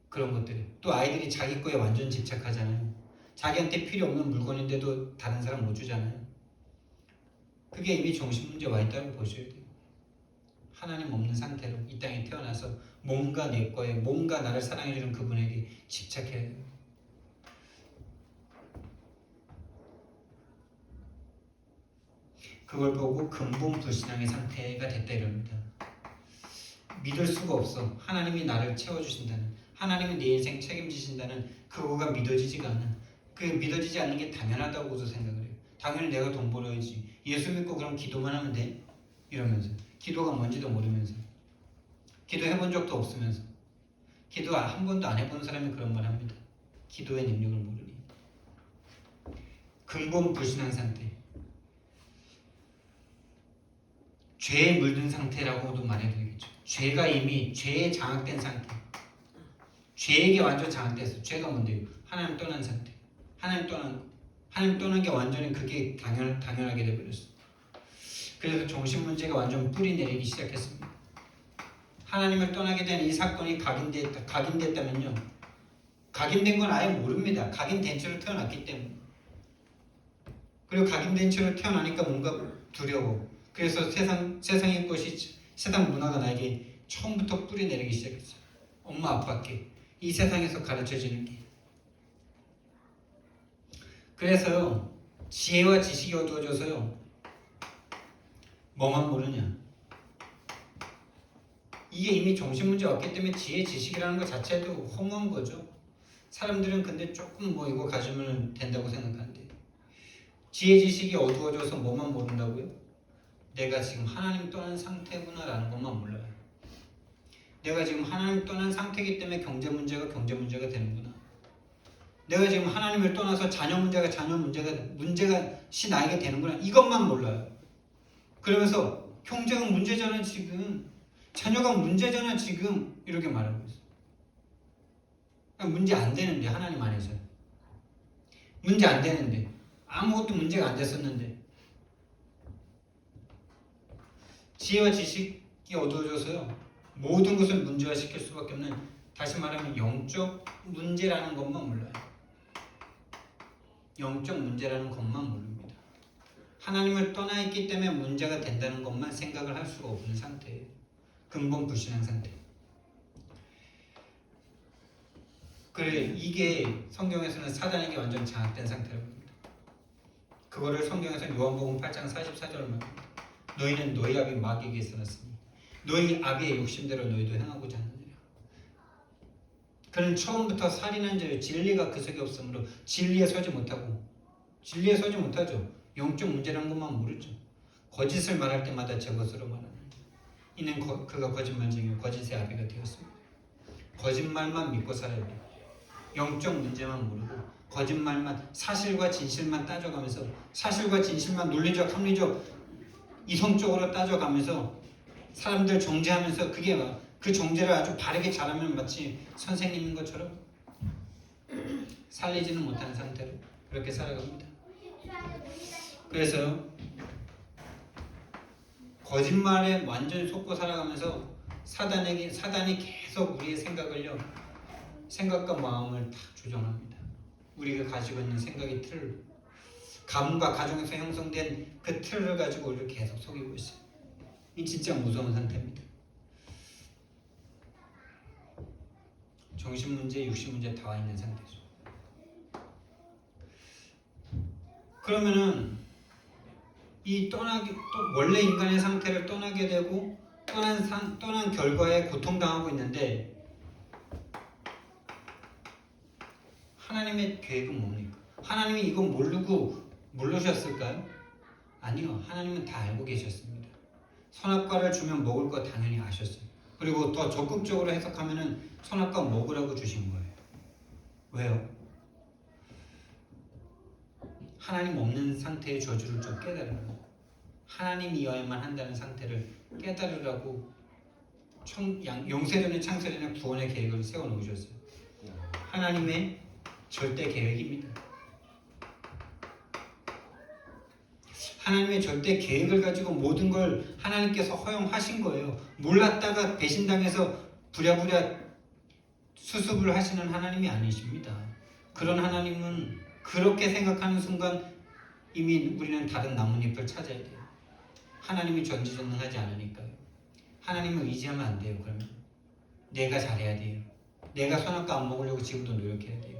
그런 것들이. 또 아이들이 자기 거에 완전 집착하잖아요. 자기한테 필요 없는 물건인데도 다른 사람 못 주잖아요. 그게 이미 정신 문제 와 있다고 보셔야 돼요. 하나님 없는 상태로 이 땅에 태어나서 뭔가 내 거에, 뭔가 나를 사랑해주는 그분에게 집착해야 돼요. 그걸 보고 근본 불신앙의 상태가 됐다 이럽니다. 믿을 수가 없어. 하나님이 나를 채워주신다는, 하나님이 내 인생 책임지신다는 그거가 믿어지지가 않아. 그 믿어지지 않는 게 당연하다고도 생각을 해요. 당연히 내가 돈 벌어야지. 예수 믿고 그럼 기도만 하면 돼? 이러면서. 기도가 뭔지도 모르면서. 기도해본 적도 없으면서. 기도 한 번도 안 해본 사람이 그런 말 합니다. 기도의 능력을 모르니. 근본 불신앙 상태. 죄에 물든 상태라고도 말해도 되겠죠. 죄가 이미 죄에 장악된 상태. 죄에게 완전 장악됐어. 죄가 뭔데요? 하나님 떠난 상태. 하나님 떠난 게 완전히 그게 당연하게 돼버렸어. 그래서 정신 문제가 완전 뿌리 내리기 시작했습니다. 하나님을 떠나게 된 이 사건이 각인됐다면요. 각인된 건 아예 모릅니다. 각인된 채로 태어났기 때문에. 그리고 각인된 채로 태어나니까 뭔가 두려워. 그래서 세상의 것이, 세상 문화가 나에게 처음부터 뿌리 내리기 시작했어요. 엄마 아빠께 이 세상에서 가르쳐지는 게. 그래서요, 지혜와 지식이 어두워져서요, 뭐만 모르냐. 이게 이미 정신 문제 왔기 때문에 지혜 지식이라는 것 자체도 허무한 거죠. 사람들은 근데 조금 뭐 이거 가지면 된다고 생각하는데, 지혜 지식이 어두워져서 뭐만 모른다고요? 내가 지금 하나님 떠난 상태구나라는 것만 몰라요. 내가 지금 하나님 떠난 상태이기 때문에 경제 문제가 되는구나. 내가 지금 하나님을 떠나서 자녀 문제가 나에게 되는구나. 이것만 몰라요. 그러면서 경제가 문제잖아 지금. 자녀가 문제잖아 지금. 이렇게 말하고 있어. 문제 안 되는데 하나님 안에서. 문제 안 되는데. 아무것도 문제가 안 됐었는데. 지혜와 지식이 어두워져서요. 모든 것을 문제화시킬 수밖에 없는, 다시 말하면 영적 문제라는 것만 몰라요. 영적 문제라는 것만 모릅니다. 하나님을 떠나 있기 때문에 문제가 된다는 것만 생각을 할 수가 없는 상태예요. 근본 불신앙 상태. 그래, 이게 성경에서는 사단에게 완전 장악된 상태라고 합니다. 그거를 성경에서는 요한복음 8장 44절을 말합니다. 너희는 너희 아비 마귀에게 있었으니 너희 아비의 욕심대로 너희도 행하고자 하느니라. 그는 처음부터 살인한 자요 진리가 그 속에 없으므로 진리에 서지 못하고, 진리에 서지 못하죠. 영적 문제라는 것만 모르죠. 거짓을 말할 때마다 제 것으로 말하는, 이는 그가 거짓말쟁이요 거짓의 아비가 되었습니다. 거짓말만 믿고 살아야 돼요. 영적 문제만 모르고 거짓말만, 사실과 진실만 따져가면서, 사실과 진실만 논리적 합리적 이성적으로 따져가면서 사람들 정죄하면서, 그게 그 정죄를 아주 바르게 잘하면 마치 선생님인 것처럼 살리지는 못하는 상태로 그렇게 살아갑니다. 그래서 거짓말에 완전히 속고 살아가면서 사단이 계속 우리의 생각과 마음을 다 조정합니다. 우리가 가지고 있는 생각의 틀, 가문과 가정에서 형성된 그 틀을 가지고 우리를 계속 속이고 있어요. 이 진짜 무서운 상태입니다. 정신 문제, 육신 문제 다 와 있는 상태죠. 그러면은 이 원래 인간의 상태를 떠나게 되고 떠난 결과에 고통당하고 있는데, 하나님의 계획은 뭡니까? 하나님이 이건 모르셨을까요? 아니요. 하나님은 다 알고 계셨습니다. 선악과를 주면 먹을 거 당연히 아셨어요. 그리고 더 적극적으로 해석하면은 선악과 먹으라고 주신 거예요. 왜요? 하나님 없는 상태의 저주를 좀 깨달으라고, 하나님이어야만 한다는 상태를 깨달으라고 영세전에 창세전에 구원의 계획을 세워놓으셨어요. 하나님의 절대 계획입니다. 하나님의 절대 계획을 가지고 모든 걸 하나님께서 허용하신 거예요. 몰랐다가 배신당해서 부랴부랴 수습을 하시는 하나님이 아니십니다. 그런 하나님은 그렇게 생각하는 순간 이미 우리는 다른 나뭇잎을 찾아야 돼요. 하나님이 전지전능하지 않으니까요. 하나님을 의지하면 안 돼요. 그러면 내가 잘해야 돼요. 내가 선악과 안 먹으려고 지금도 노력해야 돼요.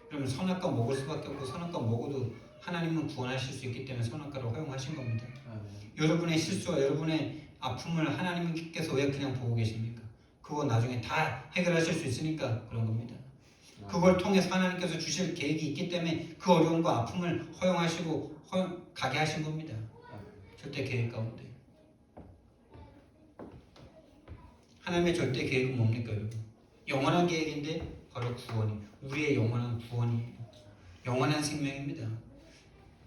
그러면 선악과 먹을 수밖에 없고, 선악과 먹어도 하나님은 구원하실 수 있기 때문에 선악과를 허용하신 겁니다. 여러분의 실수와 여러분의 아픔을 하나님께서 왜 그냥 보고 계십니까? 그거 나중에 다 해결하실 수 있으니까 그런 겁니다. 그걸 통해서 하나님께서 주실 계획이 있기 때문에 그 어려움과 아픔을 허용하시고 가게 하신 겁니다. 절대 계획 가운데. 하나님의 절대 계획은 뭡니까 여러분? 영원한 계획인데 바로 구원이, 우리의 영원한 구원이에요. 영원한 생명입니다.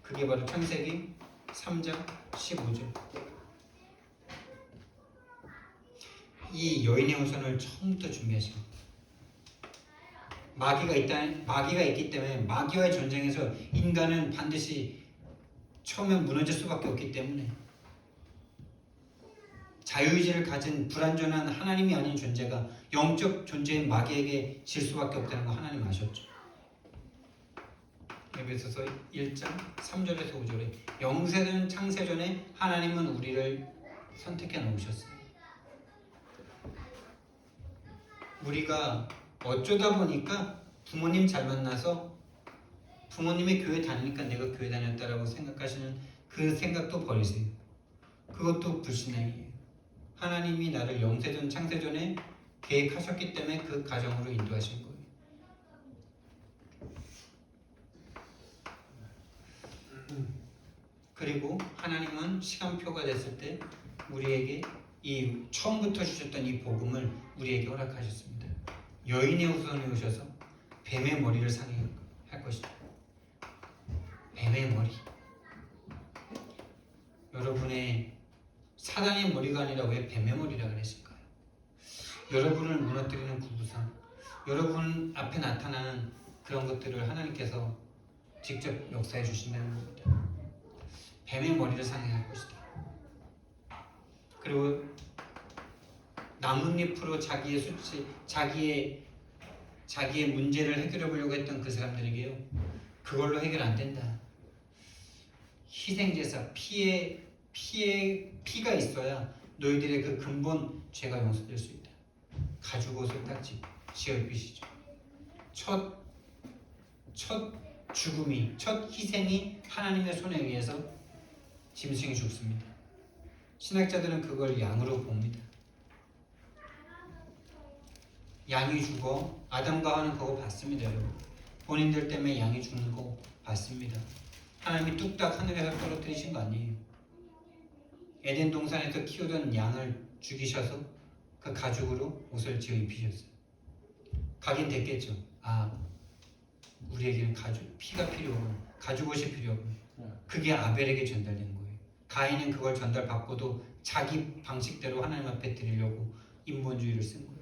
그게 바로 창세기 3장 15절. 이 여인의 후손을 처음부터 준비하신 겁니다. 마귀가 있기 때문에, 마귀와의 전쟁에서 인간은 반드시 처음에 무너질 수밖에 없기 때문에, 자유의지를 가진 불완전한 하나님이 아닌 존재가 영적 존재인 마귀에게 질 수밖에 없다는 거 하나님 아셨죠? 에베소서 1장 3절에서 5절에 영세전 창세전에 하나님은 우리를 선택해 놓으셨어요. 우리가 어쩌다 보니까 부모님 잘 만나서 부모님이 교회 다니니까 내가 교회 다녔다라고 생각하시는 그 생각도 버리세요. 그것도 불신앙이에요. 하나님이 나를 영세전 창세전에 계획하셨기 때문에 그 가정으로 인도하신 거예요. 그리고 하나님은 시간표가 됐을 때 우리에게 이 처음부터 주셨던 이 복음을 우리에게 허락하셨습니다. 여인의 후손이 오셔서 뱀의 머리를 상해할 것이다. 뱀의 머리. 여러분의 사단의 머리가 아니라 왜 뱀의 머리라 그랬을까요? 여러분을 무너뜨리는 구부상, 여러분 앞에 나타나는 그런 것들을 하나님께서 직접 역사해 주신다는 겁니다. 뱀의 머리를 상징할 것이다. 그리고 나뭇잎으로 자기의 수치, 자기의 문제를 해결해 보려고 했던 그 사람들에게요, 그걸로 해결 안 된다. 희생제사, 피가 있어야 너희들의 그 근본 죄가 용서될 수 있다. 가죽 옷을 딱 지어 입히시죠. 첫 죽음이, 첫 희생이 하나님의 손에 의해서 짐승이 죽습니다. 신학자들은 그걸 양으로 봅니다. 양이 죽어, 아담과 하와는 그거 봤습니다, 여러분. 본인들 때문에 양이 죽는 거 봤습니다. 하나님이 뚝딱 하늘에서 떨어뜨리신 거 아니에요. 에덴 동산에서 키우던 양을 죽이셔서 그 가죽으로 옷을 지어 입히셨어요. 가긴 됐겠죠. 아, 우리에게는 피가 필요하고 가죽 옷이 필요하고, 그게 아벨에게 전달된 거예요. 가인은 그걸 전달받고도 자기 방식대로 하나님 앞에 드리려고 인본주의를 쓴 거예요.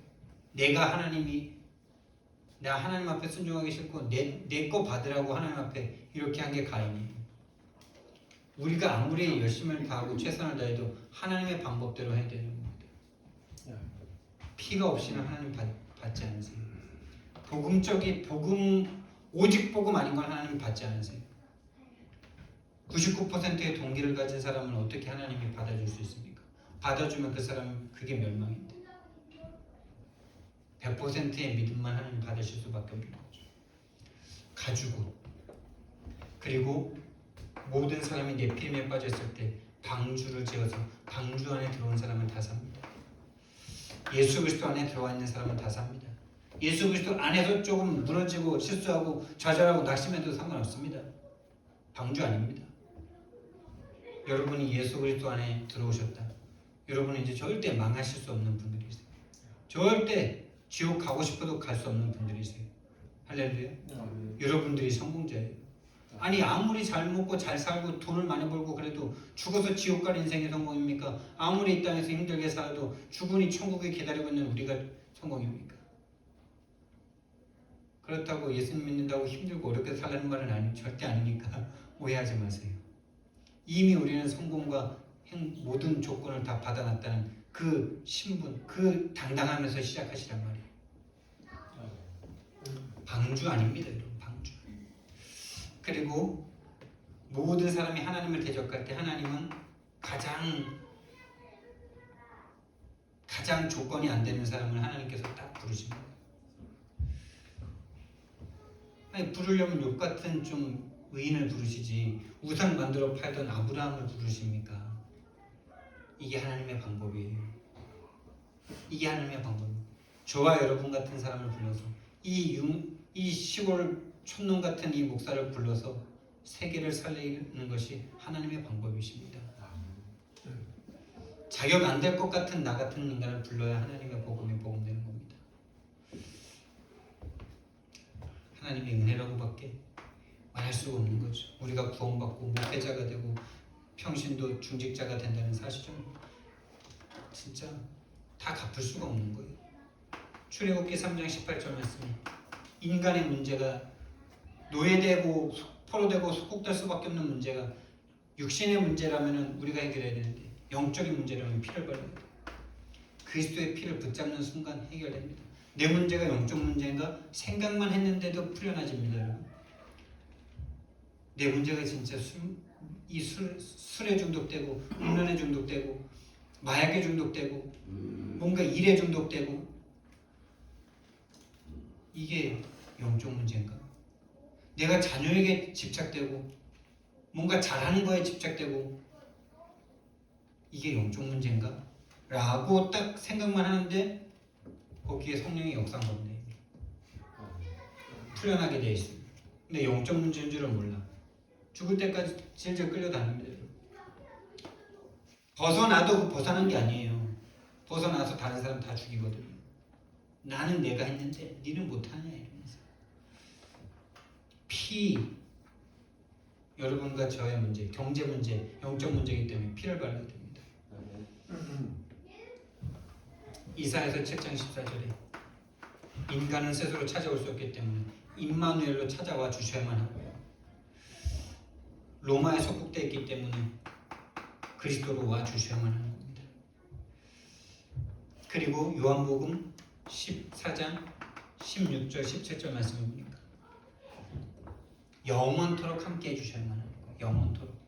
내가 하나님 앞에 순종하기 싫고 내 거 받으라고 하나님 앞에 이렇게 한 게 가인이에요. 우리가 아무리 열심을 다하고 최선을 다해도 하나님의 방법대로 해야 되는 겁니다. 피가 없이는 하나님 받지 않으세요. 오직 복음 아닌 건 하나님 받지 않으세요. 99%의 동기를 가진 사람은 어떻게 하나님이 받아줄 수 있습니까? 받아주면 그 사람은 그게 멸망인데, 100%의 믿음만 하나님 받으실 수밖에 없는 거죠. 가지고, 그리고 모든 사람이 네피림에 빠졌을 때 방주를 지어서 방주 안에 들어온 사람은 다 삽니다. 예수 그리스도 안에 들어와 있는 사람은 다 삽니다. 예수 그리스도 안에서 조금 무너지고 실수하고 좌절하고 낙심해도 상관없습니다. 방주 아닙니다. 여러분이 예수 그리스도 안에 들어오셨다. 여러분은 이제 절대 망하실 수 없는 분들이세요. 절대 지옥 가고 싶어도 갈 수 없는 분들이세요. 할렐루야. 여러분들이 성공자예요. 아니, 아무리 잘 먹고 잘 살고 돈을 많이 벌고 그래도 죽어서 지옥 갈 인생이 성공입니까? 아무리 이 땅에서 힘들게 살아도 죽으니 천국에 기다리고 있는 우리가 성공입니까? 그렇다고 예수님 믿는다고 힘들고 어렵게 살라는 말은 절대 아니니까 오해하지 마세요. 이미 우리는 성공과 모든 조건을 다 받아놨다는 그 신분, 그 당당함에서 시작하시란 말이에요. 방주 아닙니다, 여러분. 방주. 그리고 모든 사람이 하나님을 대적할 때 하나님은 가장 조건이 안 되는 사람을 하나님께서 딱 부르십니다. 아니, 부르려면 욥 같은 좀 의인을 부르시지 우상 만들어 팔던 아브라함을 부르십니까? 이게 하나님의 방법이에요. 이게 하나님의 방법입니다. 저와 여러분 같은 사람을 불러서 이 시골 촌놈 같은 이 목사를 불러서 세계를 살리는 것이 하나님의 방법이십니다. 자격 안 될 것 같은 나 같은 인간을 불러야 하나님의 복음이 복음되는 겁니다. 하나님의 은혜라고밖에 말할 수가 없는 거죠. 우리가 구원받고 목회자가 되고 평신도 중직자가 된다는 사실은 진짜 다 갚을 수가 없는 거예요. 출애굽기 3장 18절 말씀에 인간의 문제가 노예되고 포로되고 속국될 수밖에 없는 문제가 육신의 문제라면 우리가 해결해야 되는데, 영적인 문제라면 피를 발라야 돼요. 그리스도의 피를 붙잡는 순간 해결됩니다. 내 문제가 영적 문제인가 생각만 했는데도 풀려나집니다. 여러분. 내 문제가 진짜 술에 중독되고 음란에 중독되고 마약에 중독되고 뭔가 일에 중독되고, 이게 영적 문제인가? 내가 자녀에게 집착되고 뭔가 잘하는 거에 집착되고, 이게 영적 문제인가? 라고 딱 생각만 하는데 거기에 성령이 역사한 건데 풀려나게 돼 있습니다. 근데 영적 문제인 줄은 몰라. 죽을 때까지 질질 끌려다닙니다. 벗어나도 벗어난 게 아니에요. 벗어나서 다른 사람 다 죽이거든요. 나는 내가 했는데 니는 못하냐 이러면서. 여러분과 저의 문제, 경제 문제, 영적 문제이기 때문에 피를 발라야 됩니다. 이사야서 7장 14절에 인간은 스스로 찾아올 수 없기 때문에 임마누엘로 찾아와 주셔야만 하고요. 로마에 속국되어 있기 때문에 그리스도로 와 주셔야만 하는 겁니다. 그리고 요한복음 14장 16절 17절 말씀을 보니까 영원토록 함께 해주셔야만 하는 거예요. 영원토록.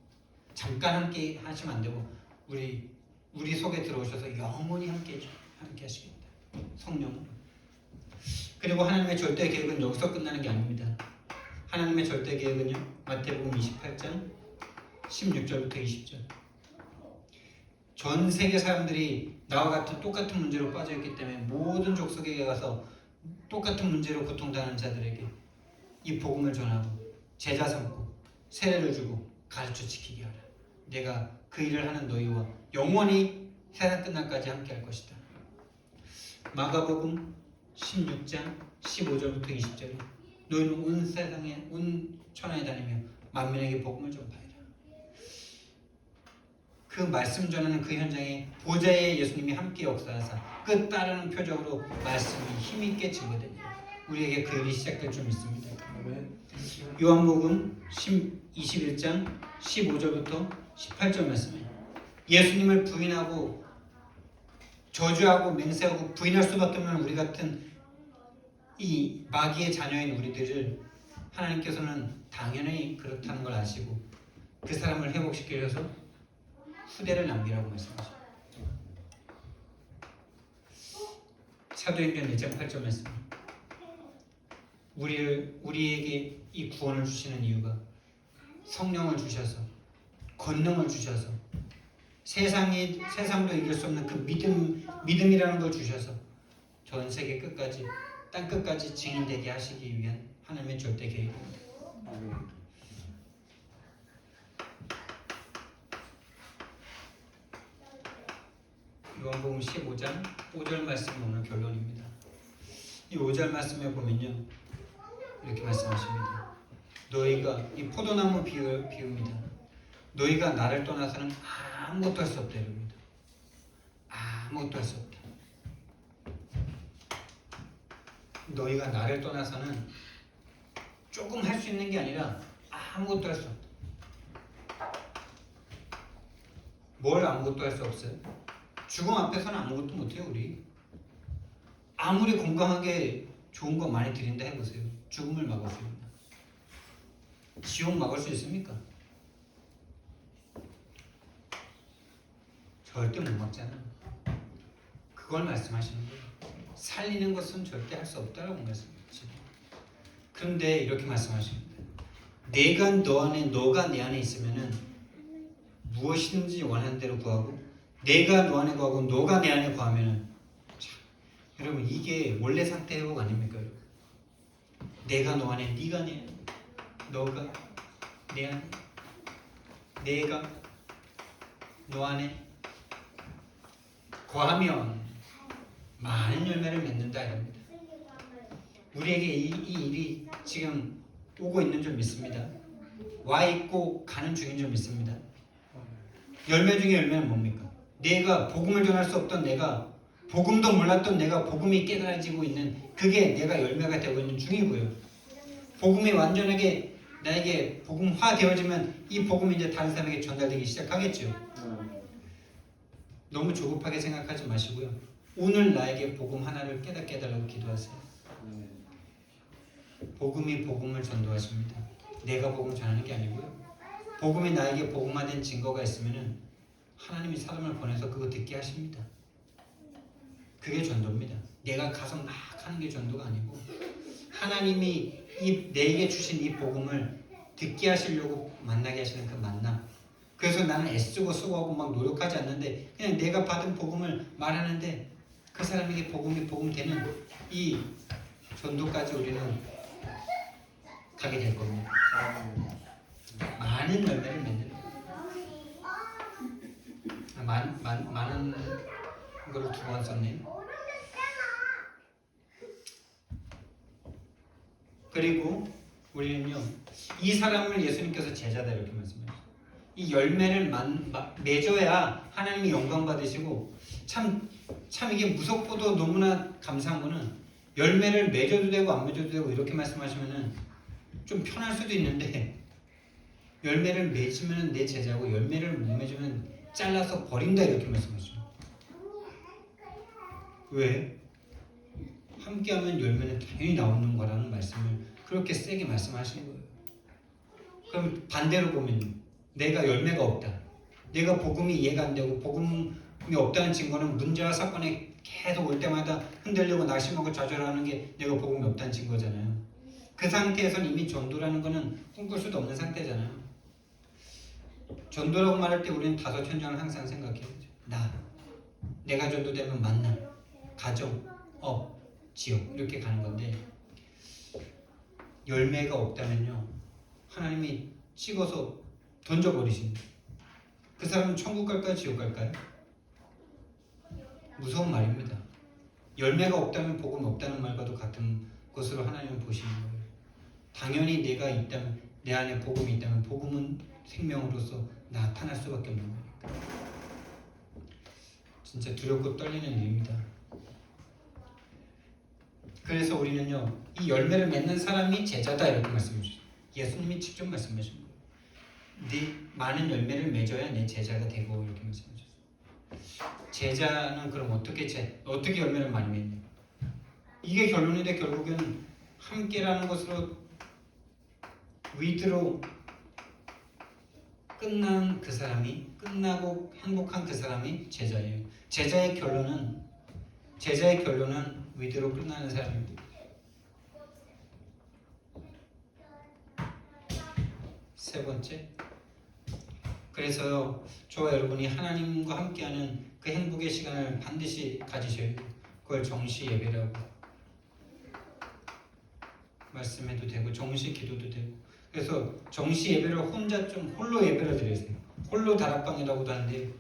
잠깐 함께 하시면 안 되고 우리 속에 들어오셔서 영원히 함께 하시겠다. 성령으로. 그리고 하나님의 절대 계획은 여기서 끝나는 게 아닙니다. 하나님의 절대 계획은요. 마태복음 28장 16절부터 20절. 전 세계 사람들이 나와 같은 똑같은 문제로 빠져있기 때문에 모든 족속에게 가서 똑같은 문제로 고통당하는 자들에게 이 복음을 전하고 제자 삼고 세례를 주고 가르쳐 지키게 하라. 내가 그 일을 하는 너희와 영원히 세상 끝날까지 함께 할 것이다. 마가복음 16장 15절부터 20절에 너희는 온 세상에 온 천하에 다니며 만민에게 복음을 전파하라. 그 말씀 전하는 그 현장에 보좌에 예수님이 함께 역사하사 그 따르는 표적으로 말씀이 힘있게 증거되니 우리에게 그 일이 시작될 줄 믿습니다. 요한복음 21장 15절부터 18절 말씀에 예수님을 부인하고 저주하고 맹세하고 부인할 수밖에 없는 우리 같은 이 마귀의 자녀인 우리들을 하나님께서는 당연히 그렇다는 걸 아시고 그 사람을 회복시키셔서 후대를 남기라고 말씀하십니다. 사도행전 1장 8절 말씀. 우리에게 이 구원을 주시는 이유가 성령을 주셔서 권능을 주셔서 세상도 이길 수 없는 그 믿음이라는 걸 주셔서 전 세계 끝까지 땅 끝까지 증인되게 하시기 위한 하나님의 절대 계획입니다. 요한복음 15장 5절 말씀이 오늘 결론입니다. 이 5절 말씀에 보면요 이렇게 말씀하십니다. 너희가 이 포도나무 비유입니다. 너희가 나를 떠나서는 아무것도 할 수 없다 이럽니다. 아무것도 할 수 없다. 너희가 나를 떠나서는 조금 할 수 있는 게 아니라 아무것도 할 수 없다. 뭘 아무것도 할 수 없어요? 죽음 앞에서는 아무것도 못해요. 우리 아무리 건강하게 좋은 거 많이 드린다 해보세요. 죽음을 막을 수 있나? 지옥 막을 수 있습니까? 절대 못 막잖아. 그걸 말씀하시는 거예요. 살리는 것은 절대 할 수 없다라고 말씀하시죠. 그런데 이렇게 말씀하십니다. 내가 너 안에 너가 내 안에 있으면은 무엇이든지 원하는 대로 구하고 내가 너 안에 구하고 너가 내 안에 구하면은 여러분 이게 원래 상태 회복 아닙니까? 여러분? 내가 너 안에 네가 내 안에 너가 내 안에 내가 너 안에 구하면 많은 열매를 맺는다 이럽니다. 우리에게 이 일이 지금 오고 있는 줄 믿습니다. 와 있고 가는 중인 줄 믿습니다. 열매 중에 열매는 뭡니까? 내가 복음을 전할 수 없던 내가 복음도 몰랐던 내가 복음이 깨달아지고 있는 그게 내가 열매가 되고 있는 중이고요. 복음이 완전하게 나에게 복음화 되어지면 이 복음이 이제 다른 사람에게 전달되기 시작하겠죠. 너무 조급하게 생각하지 마시고요. 오늘 나에게 복음 하나를 깨닫게 해달라고 기도하세요. 복음이 복음을 전도하십니다. 내가 복음 전하는 게 아니고요. 복음이 나에게 복음화된 증거가 있으면은 하나님이 사람을 보내서 그거 듣게 하십니다. 그게 전도입니다. 내가 가서 막 하는 게 전도가 아니고 하나님이 내게 주신 이 복음을 듣게 하시려고 만나게 하시는 그 만남. 그래서 나는 애쓰고 수고하고 막 노력하지 않는데 그냥 내가 받은 복음을 말하는데 그 사람에게 복음이 복음되는 이 전도까지 우리는 가게 될 겁니다. 많은 열매를 맺는 많은 걸 두 번 썼네요. 그리고 우리는요 이 사람을 예수님께서 제자다 이렇게 말씀하셨어요. 이 열매를 맺어야 하나님이 영광 받으시고 참 이게 무섭고도 너무나 감사한 거는 열매를 맺어도 되고 안 맺어도 되고 이렇게 말씀하시면은 좀 편할 수도 있는데 열매를 맺으면 내 제자고 열매를 못 맺으면 잘라서 버린다 이렇게 말씀하시죠. 왜? 함께하면 열매는 당연히 나오는 거라는 말씀을 그렇게 세게 말씀하시는 거예요. 그럼 반대로 보면 내가 열매가 없다. 내가 복음이 이해가 안 되고 복음이 없다는 증거는 문제와 사건에 계속 올 때마다 흔들리고 낙심하고 좌절하는 게 내가 복음이 없다는 증거잖아요. 그 상태에서는 이미 전도라는 거는 꿈꿀 수도 없는 상태잖아요. 전도라고 말할 때 우리는 다섯 현장을 항상 생각해요. 내가 전도되면 만남, 가정, 업, 지역 이렇게 가는 건데 열매가 없다면요 하나님이 찍어서 던져버리십니다. 그 사람은 천국 갈까요? 지옥 갈까요? 무서운 말입니다. 열매가 없다면 복음 없다는 말과도 같은 것으로 하나님은 보시는 거예요. 당연히 내가 있다면 내 안에 복음이 있다면 복음은 생명으로서 나타날 수밖에 없는 거니까. 진짜 두렵고 떨리는 일입니다. 그래서 우리는요 이 열매를 맺는 사람이 제자다 이렇게 말씀해 주셨어요. 예수님이 직접 말씀하신 거예요. 네 많은 열매를 맺어야 내 제자가 되고 이렇게 말씀해 주셨어요. 제자는 그럼 어떻게 열매를 많이 맺냐? 이게 결론인데 결국에는 함께라는 것으로 위드로 끝난 그 사람이 끝나고 행복한 그 사람이 제자예요. 제자의 결론은 위드로 끝나는 사람입니다. 세 번째, 그래서 저와 여러분이 하나님과 함께하는 그 행복의 시간을 반드시 가지셔야 돼요. 그걸 정시 예배라고 말씀해도 되고 정시 기도도 되고. 그래서 정시 예배를 홀로 예배를 드리세요. 홀로 다락방이라고도 하는데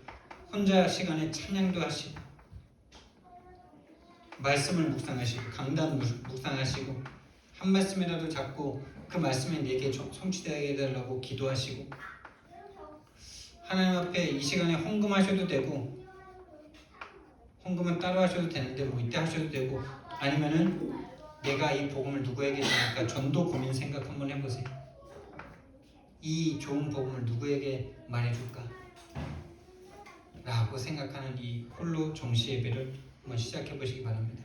혼자 시간에 찬양도 하시고 말씀을 묵상하시고 강단 묵상하시고 한 말씀이라도 잡고 그 말씀이 내게 성취되게 해달라고 기도하시고 하나님 앞에 이 시간에 헌금하셔도 되고 헌금은 따로 하셔도 되는데 뭐 이때 하셔도 되고 아니면은 내가 이 복음을 누구에게 전할까 전도 고민 생각 한번 해보세요. 이 좋은 복음을 누구에게 말해줄까? 라고 생각하는 이 홀로 정시 예배를 한번 시작해 보시기 바랍니다.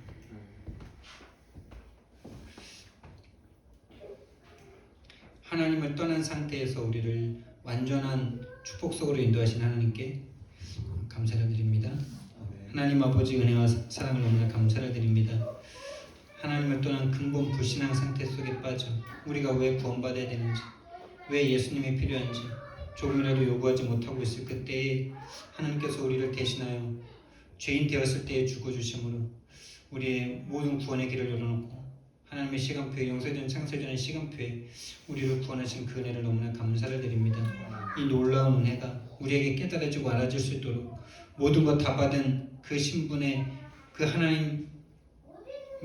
하나님을 떠난 상태에서 우리를 완전한 축복 속으로 인도하신 하나님께 감사를 드립니다. 하나님 아버지 은혜와 사랑을 너무나 감사를 드립니다. 하나님을 떠난 근본 불신앙 상태 속에 빠져 우리가 왜 구원받아야 되는지, 왜 예수님이 필요한지 조금이라도 요구하지 못하고 있을 그때에 하나님께서 우리를 대신하여 죄인 되었을 때에 죽어주심으로 우리의 모든 구원의 길을 열어놓고 하나님의 시간표에 용서전 창세전의 시간표에 우리를 구원하신 그 은혜를 너무나 감사를 드립니다. 이 놀라운 은혜가 우리에게 깨달아지고 알아질 수 있도록 모든 것 다 받은 그 신분의 그 하나님이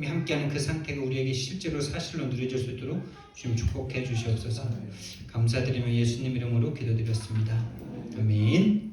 함께하는 그 상태가 우리에게 실제로 사실로 누려질 수 있도록 주님 축복해 주시옵소서. 감사드리며 예수님 이름으로 기도드렸습니다. 아멘.